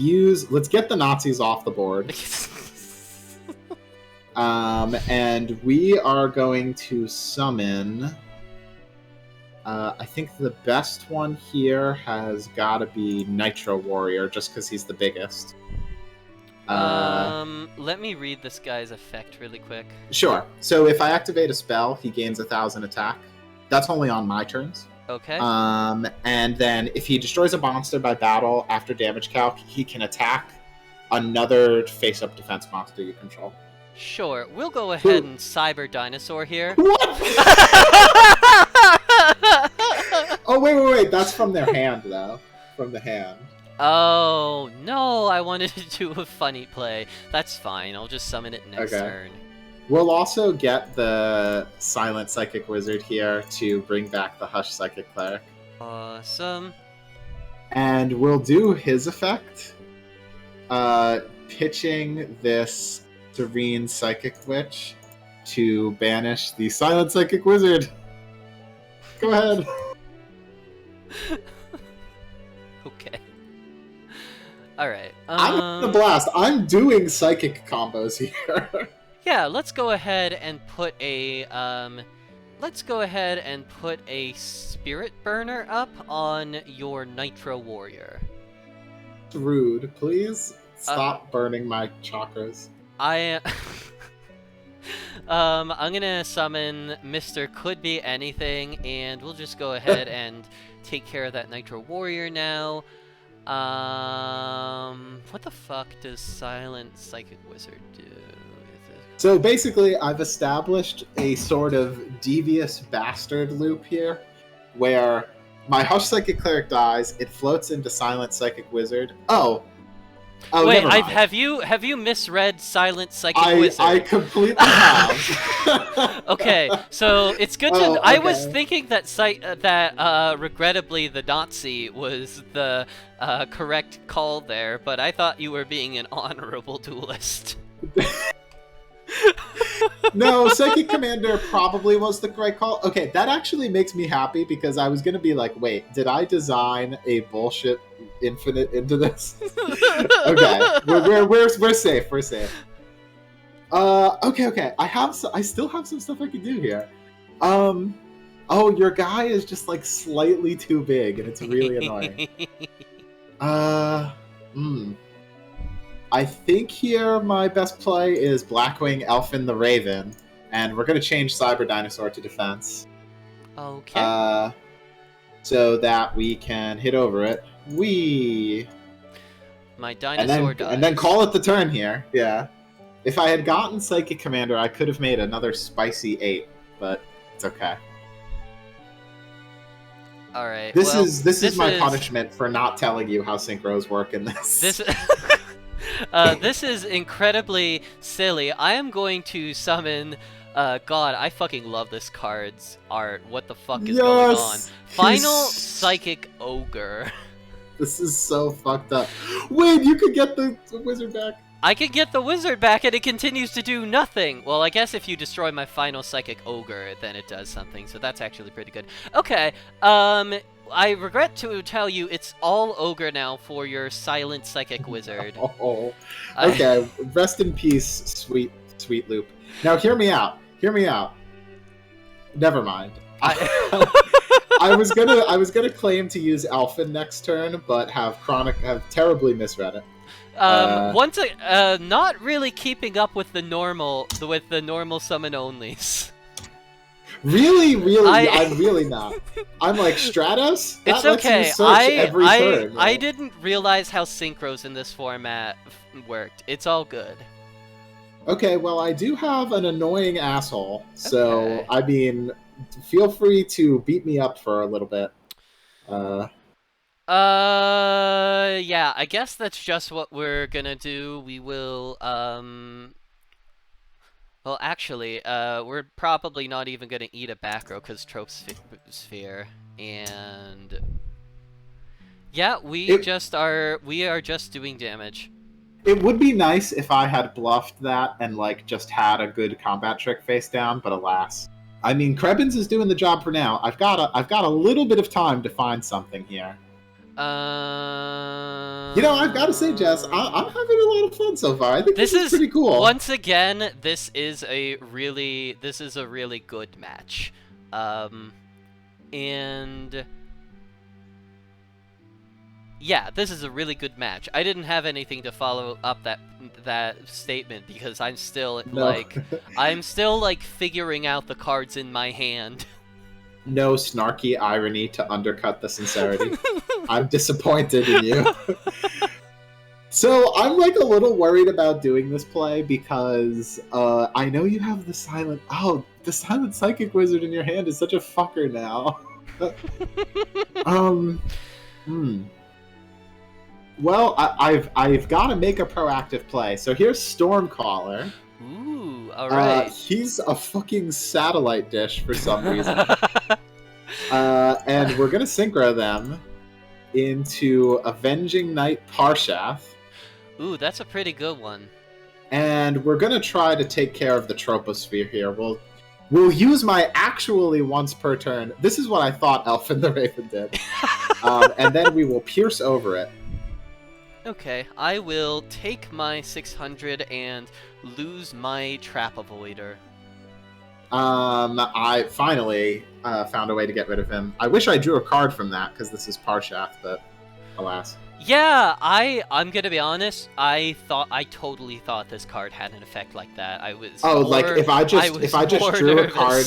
get the Nazis off the board. And we are going to summon... I think the best one here has got to be Nitro Warrior, just because he's the biggest. Let me read this guy's effect really quick. Sure. So if I activate a spell, he gains 1,000 attack. That's only on my turns. Okay. And then if he destroys a monster by battle after damage calc, he can attack another face-up defense monster you control. Sure. We'll go ahead and Cyber Dinosaur here. What? Oh, wait. That's from their hand, though. From the hand. Oh, no, I wanted to do a funny play. That's fine, I'll just summon it next turn. We'll also get the Silent Psychic Wizard here to bring back the Hush Psychic Cleric. Awesome. And we'll do his effect. Pitching this Serene Psychic Witch to banish the Silent Psychic Wizard. Go ahead. Okay. Alright. I'm gonna blast. I'm doing psychic combos here. Yeah, let's go ahead and put a Spirit Burner up on your Nitro Warrior. Rude. Please stop burning my chakras. I'm gonna summon Mr. Could Be Anything, and we'll just go ahead and take care of that Nitro Warrior now. What the fuck does Silent Psychic Wizard do? So basically, I've established a sort of devious bastard loop here, where my Hush Psychic Cleric dies, it floats into Silent Psychic Wizard. Oh, wait, never mind. have you misread Silent Psychic Wizard? I completely have. Okay, so it's good to. I was thinking that regrettably the Nazi was the correct call there, but I thought you were being an honorable duelist. No, Psychic Commander probably was the right call. Okay, that actually makes me happy because I was gonna be like, wait, did I design a bullshit infinite into this? Okay, we're safe. We're safe. Okay. I still have some stuff I can do here. Oh, your guy is just like slightly too big, and it's really annoying. I think here my best play is Blackwing Elfin the Raven, and we're going to change Cyber Dinosaur to defense. Okay. So that we can hit over it. My dinosaur dies. And then call it the turn here. Yeah. If I had gotten Psychic Commander, I could have made another spicy 8, but it's okay. All right. This well, is my punishment for not telling you how synchros work in this. This is incredibly silly. I am going to summon. God, I fucking love this card's art. What the fuck is going on? Final Psychic Ogre. This is so fucked up. Wait, you could get the wizard back. I could get the wizard back and it continues to do nothing. Well, I guess if you destroy my final Psychic Ogre, then it does something. So that's actually pretty good. Okay, I regret to tell you it's all Ogre now for your Silent Psychic Wizard. Oh, okay. Rest in peace, sweet loop. Now hear me out. Hear me out. Never mind. I was gonna claim to use Elfin next turn, but have terribly misread it. Not really keeping up with the normal summon onlys. Really, I'm really not. I'm like Stratos. That It's okay. lets you search every turn. I didn't realize how synchros in this format worked. It's all good. Okay, well, I do have an annoying asshole, so Okay. I mean, feel free to beat me up for a little bit. Yeah, I guess that's just what we're gonna do. We will, well, actually, we're probably not even gonna eat a back row because Trope Sphere, and yeah, we are just doing damage. It would be nice if I had bluffed that and like just had a good combat trick face down, but alas. I mean, Krebins is doing the job for now. I've got a little bit of time to find something here. You know, I've got to say, Jess, I'm having a lot of fun so far. I think this is pretty cool. Once again, this is a really good match, and yeah, this is a really good match. I didn't have anything to follow up that statement because I'm still like figuring out the cards in my hand. No snarky irony to undercut the sincerity. I'm disappointed in you. So I'm like a little worried about doing this play because I know you have the silent psychic wizard in your hand is such a fucker now. Well, I've got to make a proactive play. So here's Stormcaller. Ooh, all right. He's a fucking satellite dish for some reason. And we're gonna synchro them into Avenging Knight Parshath. Ooh, that's a pretty good one. And we're gonna try to take care of the Troposphere here. We'll use my actually once per turn. This is what I thought Elfin the Raven did. And then we will pierce over it. Okay, I will take my 600 and lose my Trap Avoider. I finally found a way to get rid of him. I wish I drew a card from that, because this is Parshath, but alas. Yeah, I'm gonna be honest, I totally thought this card had an effect like that. If I just drew a card...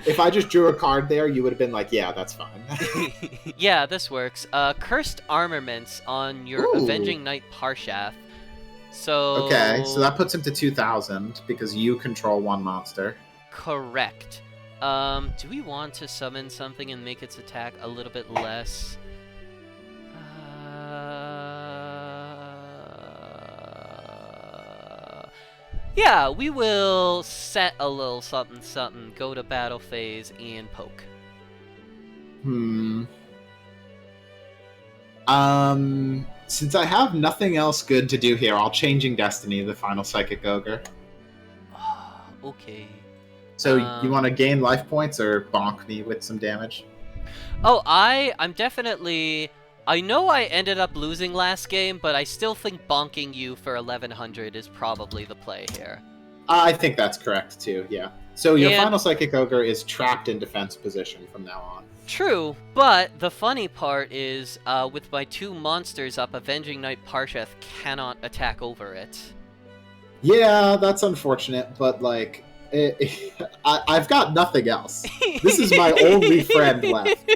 If I just drew a card there, you would have been like, yeah, that's fine. Yeah, this works. Cursed Armaments on your Avenging Knight Parshath. So... Okay, so that puts him to 2,000, because you control one monster. Correct. Do we want to summon something and make its attack a little bit less? Yeah, we will set a little something, go to battle phase, and poke. Since I have nothing else good to do here, I'll Changing Destiny, the final Psychic Ogre. Okay. So you want to gain life points or bonk me with some damage? Oh, I'm definitely... I know I ended up losing last game, but I still think bonking you for 1100 is probably the play here. I think that's correct, too, yeah. So your final Psychic Ogre is trapped in defense position from now on. True, but the funny part is, with my two monsters up, Avenging Knight Parshath cannot attack over it. Yeah, that's unfortunate, but, like... I've got nothing else. This is my only friend left.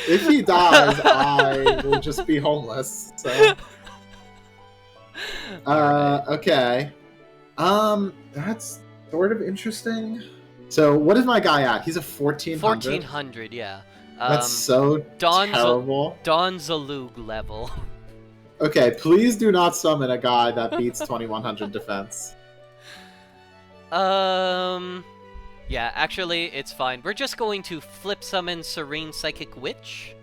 If he dies, I will just be homeless. So, okay. That's sort of interesting. So what is my guy at? He's a 1400. 1400, yeah. That's so terrible. Donzalug level. Okay, please do not summon a guy that beats 2100 defense. Yeah, actually, it's fine. We're just going to flip summon Serene Psychic Witch.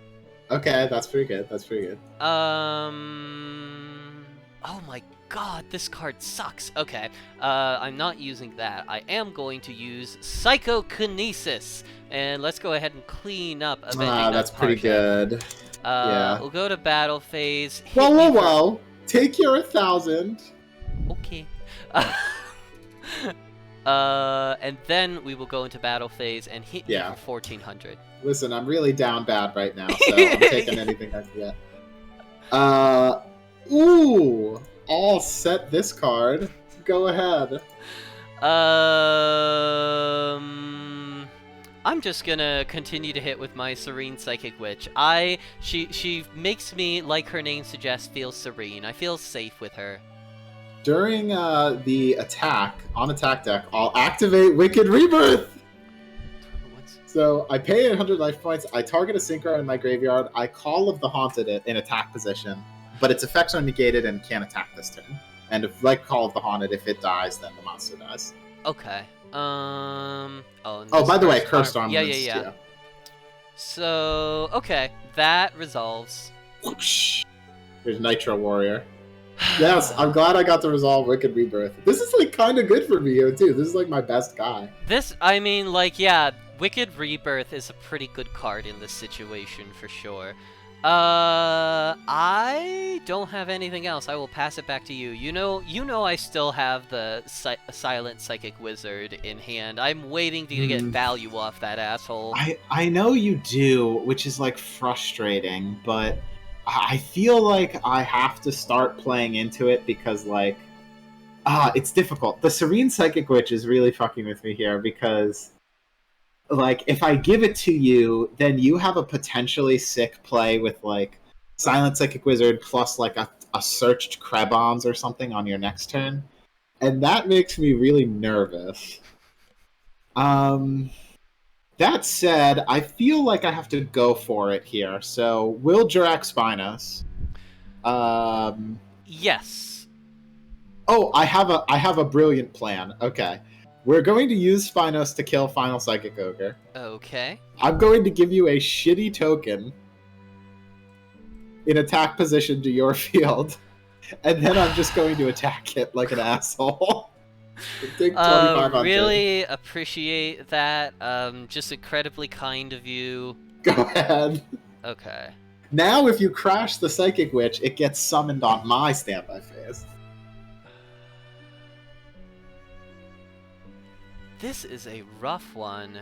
Okay, that's pretty good. That's pretty good. Oh my god, this card sucks. Okay, I'm not using that. I am going to use Psychokinesis. And let's go ahead and clean up Avenging That's Knight pretty Parsha. good. Yeah. We'll go to battle phase. Whoa. Take your 1000. Okay. And then we will go into battle phase and hit you for 1400. Listen, I'm really down bad right now, so I'm taking anything I can get. Ooh! I'll set this card. Go ahead. I'm just gonna continue to hit with my Serene Psychic Witch. She makes me, like her name suggests, feel serene. I feel safe with her. During the attack, on attack deck, I'll activate Wicked Rebirth! So I pay 100 life points, I target a Synchro in my graveyard, I Call of the Haunted it in attack position, but its effects are negated and can't attack this turn. And if, like Call of the Haunted, if it dies, then the monster dies. Okay. Oh, by the way, Cursed Armaments. Yeah. So, okay, that resolves. Whoosh. There's Nitro Warrior. Yes, I'm glad I got to resolve Wicked Rebirth. This is, like, kind of good for me, too. This is, like, my best guy. I mean, like, yeah, Wicked Rebirth is a pretty good card in this situation, for sure. I don't have anything else. I will pass it back to you. You know I still have the Silent Psychic Wizard in hand. I'm waiting to get value off that asshole. I know you do, which is, like, frustrating, but I feel like I have to start playing into it because, like, it's difficult. The Serene Psychic Witch is really fucking with me here because, like, if I give it to you, then you have a potentially sick play with, like, Silent Psychic Wizard plus, like, a searched Krebons or something on your next turn. And that makes me really nervous. That said, I feel like I have to go for it here. So, will Jurak Spinos? Yes. Oh, I have a brilliant plan. Okay. We're going to use Spinos to kill Final Psychic Ogre. Okay. I'm going to give you a shitty token in attack position to your field, and then I'm just going to attack it like an asshole. Take 2,500. Really appreciate that. Just incredibly kind of you. Go ahead. Okay. Now, if you crash the Psychic Witch, it gets summoned on my standby phase. This is a rough one.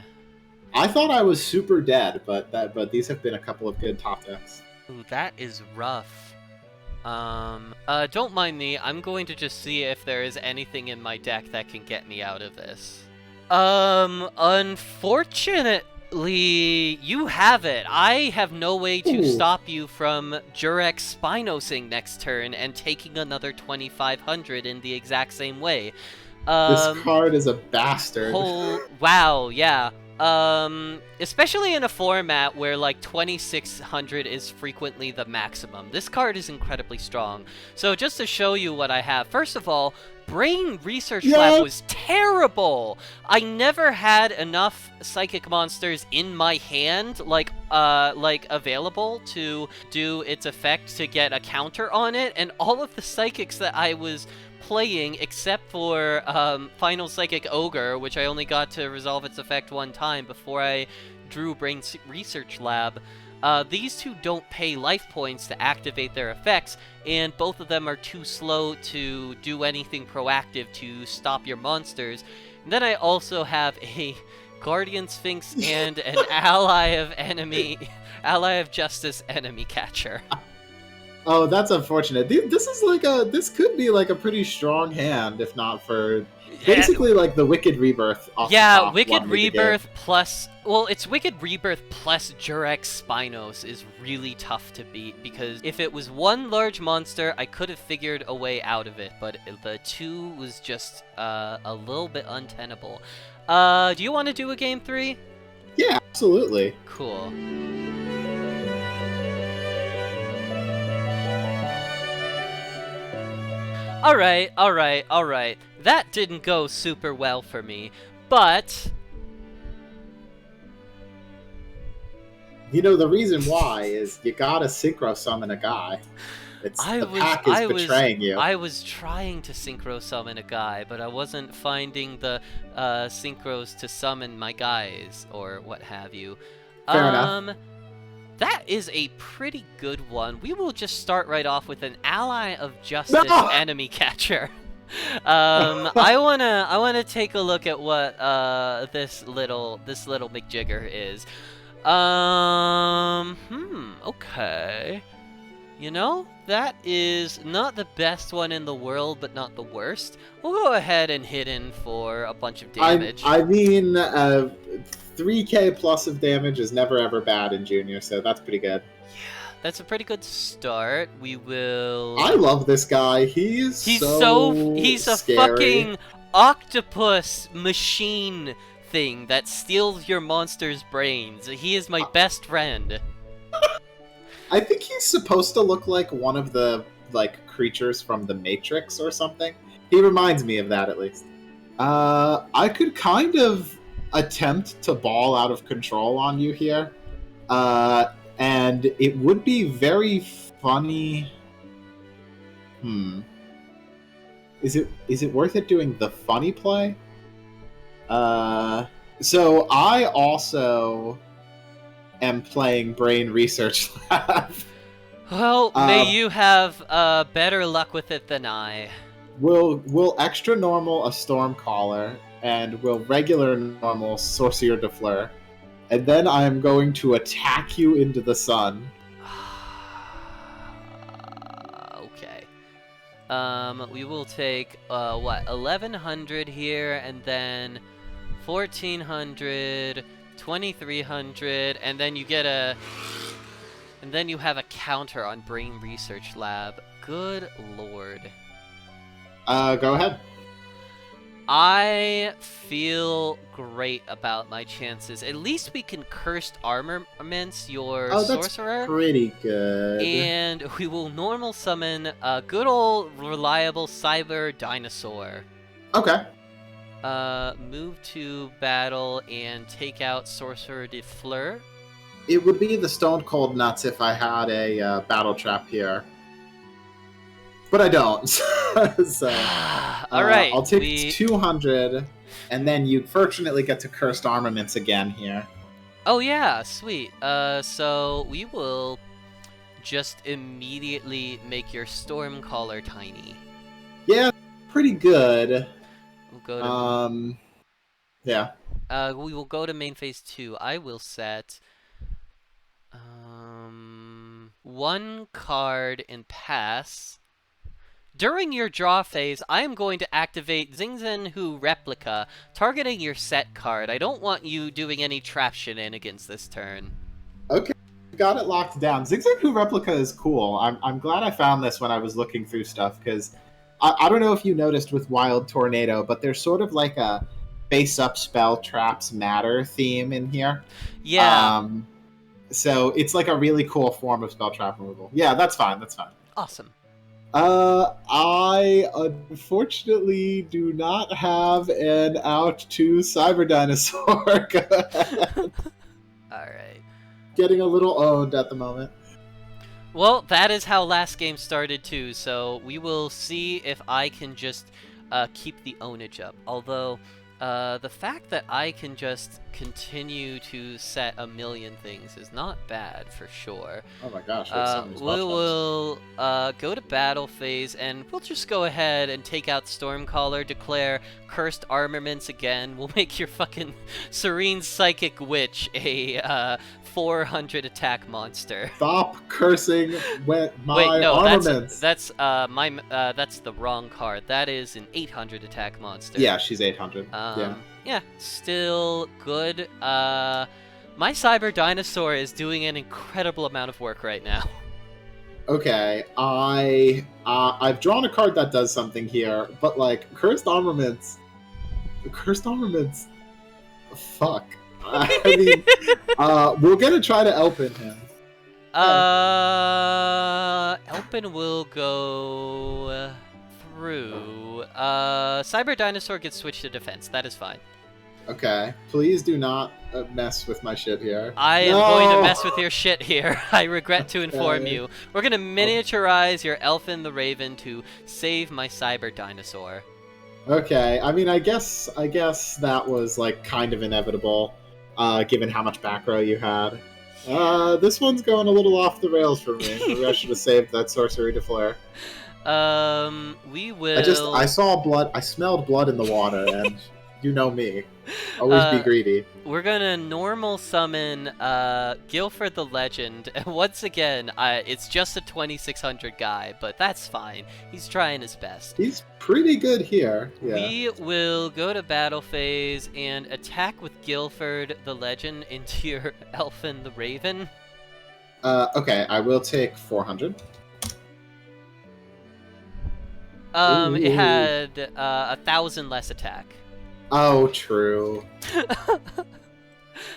I thought I was super dead, but these have been a couple of good top decks. Ooh, that is rough. Don't mind me. I'm going to just see if there is anything in my deck that can get me out of this. Unfortunately, you have it. I have no way to stop you from Jurak Spinosing next turn and taking another 2,500 in the exact same way. This card is a bastard. Wow, yeah. Especially in a format where, like, 2,600 is frequently the maximum. This card is incredibly strong. So just to show you what I have, first of all, Brain Research Lab was terrible! I never had enough psychic monsters in my hand, like, available to do its effect to get a counter on it, and all of the psychics that I was playing, except for Final Psychic Ogre, which I only got to resolve its effect one time before I drew Brain Research Lab. These two don't pay life points to activate their effects, and both of them are too slow to do anything proactive to stop your monsters. And then I also have a Guardian Sphinx and an Ally of Justice enemy catcher. Oh, that's unfortunate. This could be like a pretty strong hand, if not for basically like the Wicked Rebirth off the Yeah, top. Wicked wanted me to get. Rebirth plus... Well, it's Wicked Rebirth plus Jurex Spinos is really tough to beat, because if it was one large monster, I could have figured a way out of it, but the two was just a little bit untenable. Do you want to do a game 3? Yeah, absolutely. Cool. Alright. That didn't go super well for me, but... You know, the reason why is you gotta synchro summon a guy. The pack is betraying you. I was trying to synchro summon a guy, but I wasn't finding the synchros to summon my guys, or what have you. Fair enough. That is a pretty good one. We will just start right off with an ally of justice enemy catcher. I wanna take a look at what this little McJigger is. Okay. You know, that is not the best one in the world, but not the worst. We'll go ahead and hit in for a bunch of damage. I mean, 3k plus of damage is never ever bad in Junior, so that's pretty good. Yeah, that's a pretty good start. We will... I love this guy. He's a scary. Fucking octopus machine thing that steals your monster's brains. He is my best friend. I think he's supposed to look like one of the creatures from the Matrix or something. He reminds me of that, at least. I could kind of attempt to ball out of control on you here, and it would be very funny. Is it worth it doing the funny play? So I also am playing Brain Research Lab. Well, may you have better luck with it than I. We'll extra normal a Stormcaller, and we'll regular normal Sorcier de Fleur, and then I am going to attack you into the sun. Okay. We will take 1100 here, and then 1400, 2300, and then you get and then you have a counter on Brain Research Lab. Good lord. Go ahead. I feel great about my chances. At least we can Cursed Armaments your Sorcerer. That's pretty good. And we will normal summon a good old reliable Cyber Dinosaur. Okay. Move to battle and take out Sorcerer de Fleur. It would be the Stone Cold Nuts if I had a Battle Trap here. But I don't. So, alright. I'll take 200, and then you fortunately get to Cursed Armaments again here. Oh yeah, sweet. So we will just immediately make your Stormcaller tiny. Yeah, pretty good. We'll go to... yeah. We will go to main phase 2. I will set... one card and pass. During your draw phase, I am going to activate Xingzhen Replica, targeting your set card. I don't want you doing any trap shenanigans this turn. Okay, got it locked down. Xingzhen Replica is cool. I'm glad I found this when I was looking through stuff, because I don't know if you noticed with Wild Tornado, but there's sort of like a face-up spell traps matter theme in here. Yeah. So it's like a really cool form of spell trap removal. Yeah, that's fine. That's fine. Awesome. I unfortunately do not have an out to Cyber Dinosaur. Alright. Getting a little owned at the moment. Well, that is how last game started too, so we will see if I can just keep the ownage up. Although, the fact that I can just continue to set a million things is not bad for sure. Oh my gosh. We will go to battle phase, and we'll just go ahead and take out Stormcaller, declare Cursed Armaments again. We'll make your fucking Serene Psychic Witch a 400 attack monster. Stop cursing with my Wait, no, armaments. that's the wrong card. That is an 800 attack monster. Yeah, she's 800. Yeah, still good. My cyber dinosaur is doing an incredible amount of work right now. Okay, I've drawn a card that does something here, but like cursed armaments. Fuck. I mean, we're gonna try to Elpin him. Elpin will go through. Cyber Dinosaur gets switched to defense. That is fine. Okay, please do not mess with my shit here. I am going to mess with your shit here. I regret to inform Okay. you. We're gonna miniaturize your Elfin the Raven to save my Cyber Dinosaur. Okay, I mean, I guess that was like kind of inevitable, given how much back row you had. This one's going a little off the rails for me. Maybe I should have saved that sorcery to flare. We will. I saw blood. I smelled blood in the water, and you know me. Always be greedy. We're gonna normal summon Guilford the Legend. Once again, it's just a 2600 guy, but that's fine. He's trying his best. He's pretty good here. Yeah. We will go to battle phase and attack with Guilford the Legend into your Elfin the Raven. Okay, I will take 400. It had 1,000 less attack. Oh, true.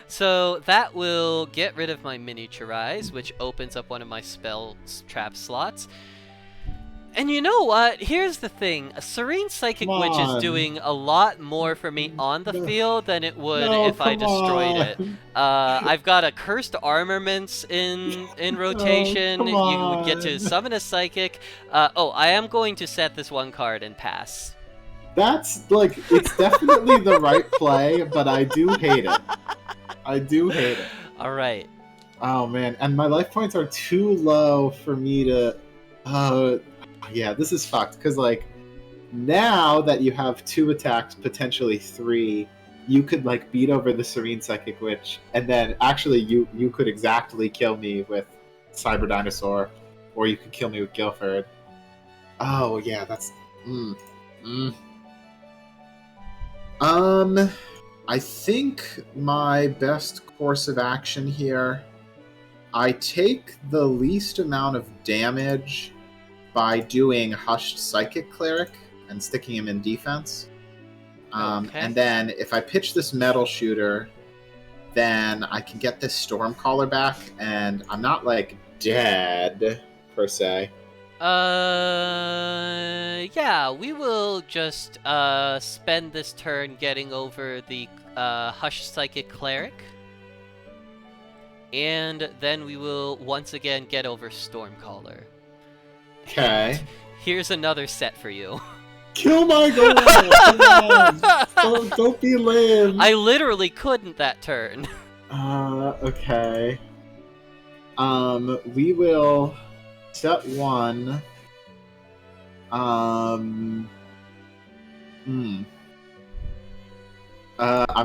So that will get rid of my miniaturize, which opens up one of my spell trap slots. And you know what? Here's the thing. A Serene Psychic Witch is doing a lot more for me on the field than it would if I destroyed it. I've got a Cursed Armaments in rotation. You would get to summon a Psychic. I am going to set this one card and pass. That's, like, it's definitely the right play, but I do hate it. Alright. Oh, man. And my life points are too low for me to... yeah, this is fucked. Because, like, now that you have 2 attacks, potentially 3, you could, like, beat over the Serene Psychic Witch. And then, actually, you could exactly kill me with Cyber Dinosaur. Or you could kill me with Guilford. Oh, yeah, that's... I think my best course of action here, I take the least amount of damage by doing Hushed Psychic Cleric and sticking him in defense. Okay. And then if I pitch this Metal Shooter, then I can get this Stormcaller back, and I'm not, like, dead, per se. Yeah, we will just spend this turn getting over the Hush Psychic Cleric. And then we will once again get over Stormcaller. Okay. Here's another set for you. Kill my girl! Come on! Don't be lame! I literally couldn't that turn. Okay. We will... Set 1. I'm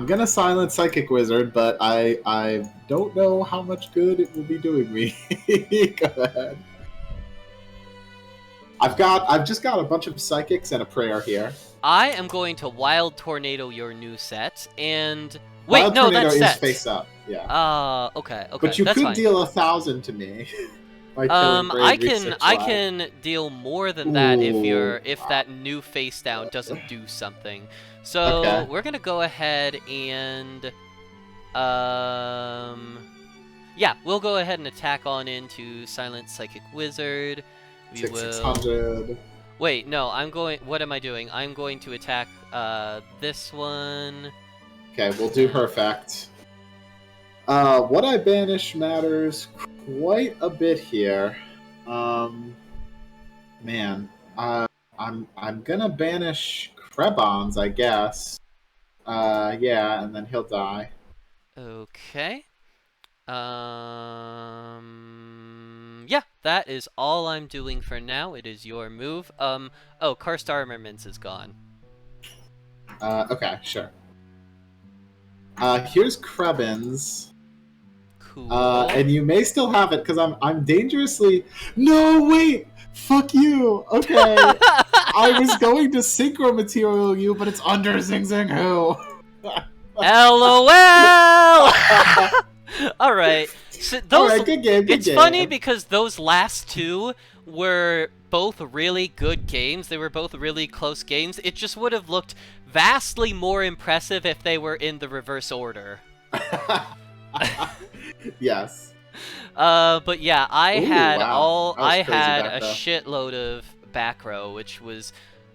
gonna silence Psychic Wizard, but I don't know how much good it will be doing me. Go ahead. I've just got a bunch of Psychics and a Prayer here. I am going to Wild Tornado your new set, and... Wait, Wait, no, Tornado that's set. is face up, yeah. Okay, But you that's could fine. deal 1,000 to me. by killing I Brave can 6 I live. can deal more than that Ooh. if that new face down doesn't do something. So Okay. we're gonna go ahead and yeah, we'll go ahead and attack on into Silent Psychic Wizard. We will 600. wait. No, I'm going. What am I doing? I'm going to attack this one. Okay, we'll do her effect. What I banish matters quite a bit here. Man, I'm gonna banish Krebons, I guess. Yeah, and then he'll die. Okay. Yeah, that is all I'm doing for now. It is your move. Oh, Karst Armaments is gone. Okay, sure. Here's Krebons. Cool. And you may still have it because I'm dangerously. No, wait. Fuck you. Okay. I was going to synchro material you, but it's under Zing Zing Who. LOL. All right. So All right, good game. Good it's game. funny because those last two were both really good games. They were both really close games. It just would have looked vastly more impressive if they were in the reverse order. Yes. But yeah, I Ooh, had wow. That was crazy a back row. shitload of back row, which was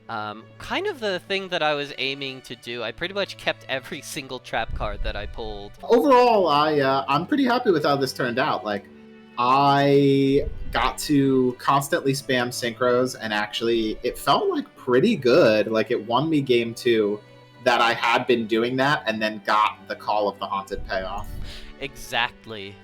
kind of the thing that I was aiming to do. I pretty much kept every single trap card that I pulled. Overall, I'm pretty happy with how this turned out. Like, I got to constantly spam synchros, and actually, it felt like pretty good. Like, it won me game 2 that I had been doing that, and then got the Call of the Haunted payoff. Exactly.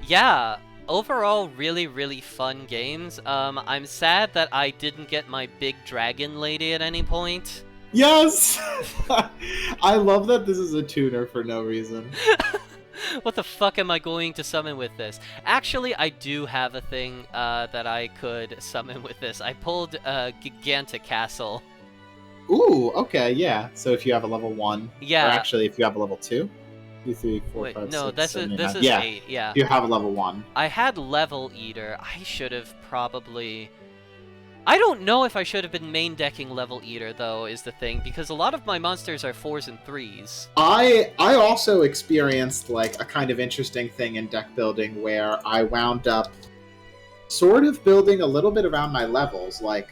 Yeah. Overall, really, really fun games. I'm sad that I didn't get my big dragon lady at any point. Yes! I love that this is a tuner for no reason. What the fuck am I going to summon with this? Actually, I do have a thing that I could summon with this. I pulled Gigantic Castle. Ooh, okay, yeah. So if you have a level 1, Yeah. or actually if you have a level 2, 2, 3, 4, Wait, 5, no, 6, this 7, is 8, this 9. is Yeah, 8. Yeah. you have a level 1. I had Level Eater. I should have probably. I don't know if I should have been main decking Level Eater though. Is the thing, because a lot of my monsters are 4s and 3s. I also experienced like a kind of interesting thing in deck building where I wound up sort of building a little bit around my levels. Like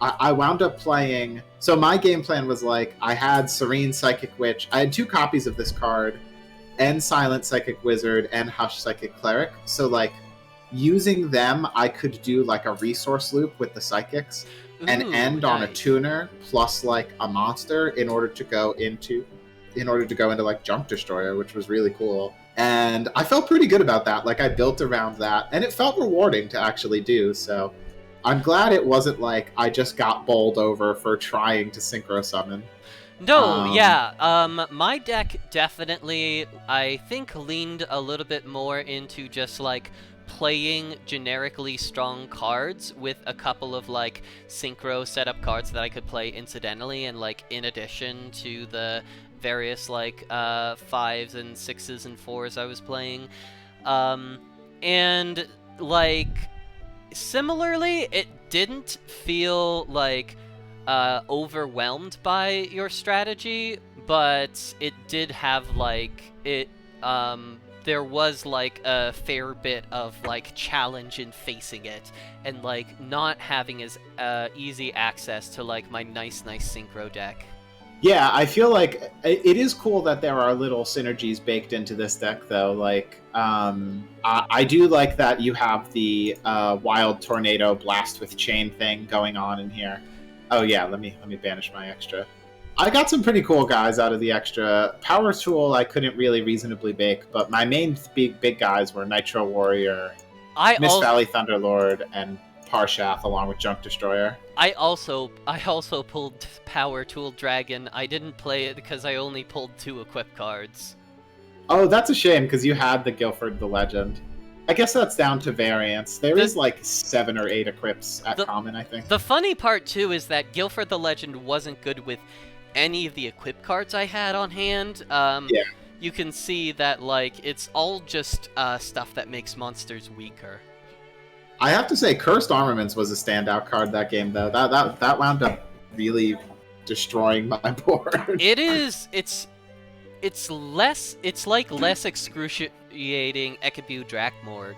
I wound up playing. So my game plan was like I had Serene Psychic Witch. I had 2 copies of this card, and Silent Psychic Wizard and Hush Psychic Cleric. So like using them, I could do like a resource loop with the psychics and Ooh, end on a nice. tuner plus like a monster in order to go into like Junk Destroyer, which was really cool. And I felt pretty good about that. Like I built around that, and it felt rewarding to actually do. So I'm glad it wasn't like I just got bowled over for trying to synchro summon. No, yeah. My deck definitely, I think, leaned a little bit more into just like playing generically strong cards with a couple of like synchro setup cards that I could play incidentally and like in addition to the various like 5s and 6s and 4s I was playing. And like similarly, it didn't feel like overwhelmed by your strategy, but it did have like it there was like a fair bit of like challenge in facing it and like not having as easy access to like my nice synchro deck. Yeah, I feel like it is cool that there are little synergies baked into this deck, though. Like, I do like that you have the Wild Tornado Blast with Chain thing going on in here. Oh yeah, let me banish my extra. I got some pretty cool guys out of the extra. Power Tool I couldn't really reasonably bake, but my main big guys were Nitro Warrior, Miss Valley Thunderlord, and Parshath, along with Junk Destroyer. I also pulled Power Tool Dragon. I didn't play it because I only pulled 2 equip cards. Oh, that's a shame, because you had the Guilford the Legend. I guess that's down to variance. There is like 7 or 8 equips at common, I think. The funny part, too, is that Guilford the Legend wasn't good with any of the equip cards I had on hand. Yeah. You can see that, like, it's all just stuff that makes monsters weaker. I have to say, Cursed Armaments was a standout card that game, though. That wound up really destroying my board. It's like less excruciating Ekabu Drakmorg.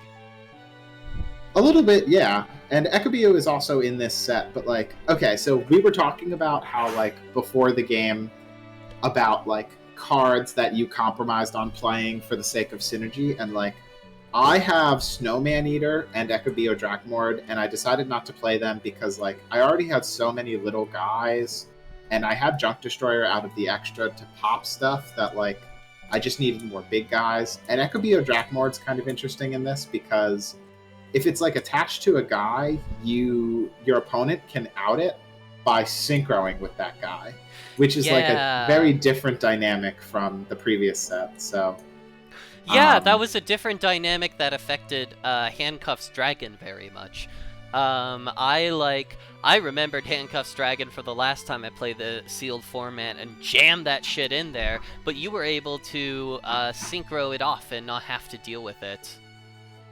A little bit, yeah. And Ekabu is also in this set, but like, okay, so we were talking about how like before the game about like cards that you compromised on playing for the sake of synergy, and like I have Snowman Eater and Ekabu Drakmord, and I decided not to play them because like I already had so many little guys, and I had Junk Destroyer out of the extra to pop stuff that like I just needed more big guys. And Ekabu Drakmord's kind of interesting in this because if it's like attached to a guy, your opponent can out it by synchroing with that guy, which is like a very different dynamic from the previous set. So Yeah, that was a different dynamic that affected Handcuffs Dragon very much. I remembered Handcuffs Dragon for the last time I played the sealed format and jammed that shit in there, but you were able to synchro it off and not have to deal with it.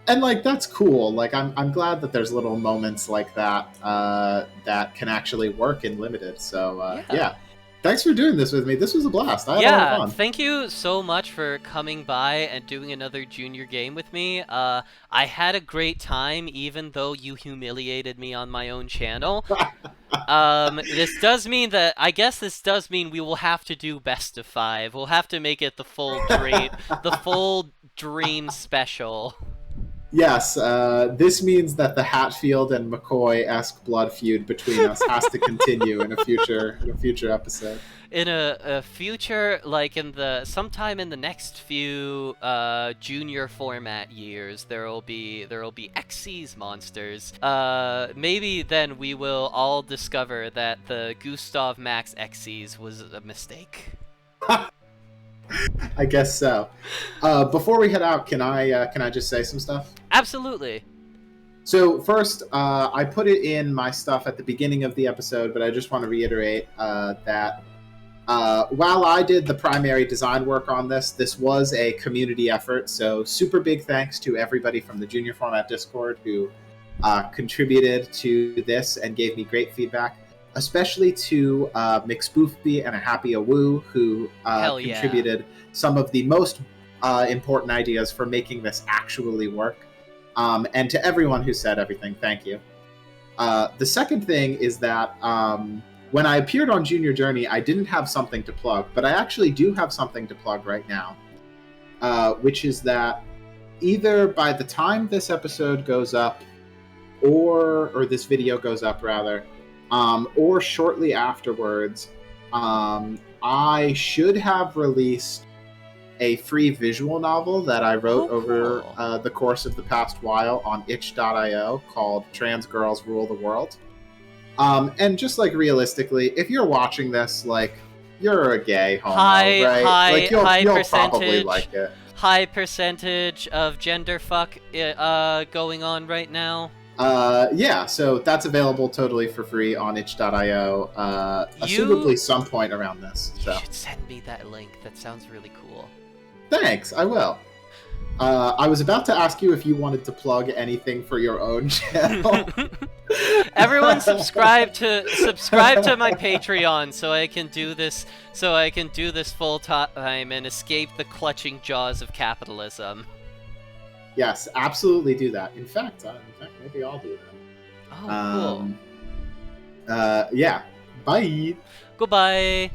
And like that's cool. Like I'm glad that there's little moments like that that can actually work in limited. So yeah. Thanks for doing this with me. This was a blast. I had a lot of fun. Thank you so much for coming by and doing another junior game with me. I had a great time, even though you humiliated me on my own channel. This does mean that, I guess this does mean we will have to do best of 5. We'll have to make it the full dream special. Yes, this means that the Hatfield and McCoy-esque blood feud between us has to continue in a future episode. In a future, like sometime in the next few junior format years, there will be Xyz monsters. Maybe then we will all discover that the Gustav Max Xyz was a mistake. I guess so. Before we head out, can I just say some stuff? Absolutely. So first, I put it in my stuff at the beginning of the episode, but I just want to reiterate that while I did the primary design work on this was a community effort. So super big thanks to everybody from the Junior Format Discord who contributed to this and gave me great feedback. Especially to McSpoofy and a Happy Awoo, who contributed some of the most important ideas for making this actually work. And to everyone who said everything, thank you. The second thing is that when I appeared on Junior Journey, I didn't have something to plug, but I actually do have something to plug right now, which is that either by the time this episode goes up, or this video goes up, rather, or shortly afterwards, I should have released a free visual novel that I wrote over the course of the past while on itch.io called Trans Girls Rule the World. And just like realistically, if you're watching this, like, you're a gay homo, right? You'll probably like it. High percentage of gender fuck going on right now. Yeah, so that's available totally for free on itch.io, assumably some point around this. So. You should send me that link. That sounds really cool. Thanks, I will. I was about to ask you if you wanted to plug anything for your own channel. Everyone subscribe to my Patreon so I can do this full time and escape the clutching jaws of capitalism. Yes, absolutely do that. In fact, maybe I'll do that. Oh, cool. Yeah. Bye. Goodbye.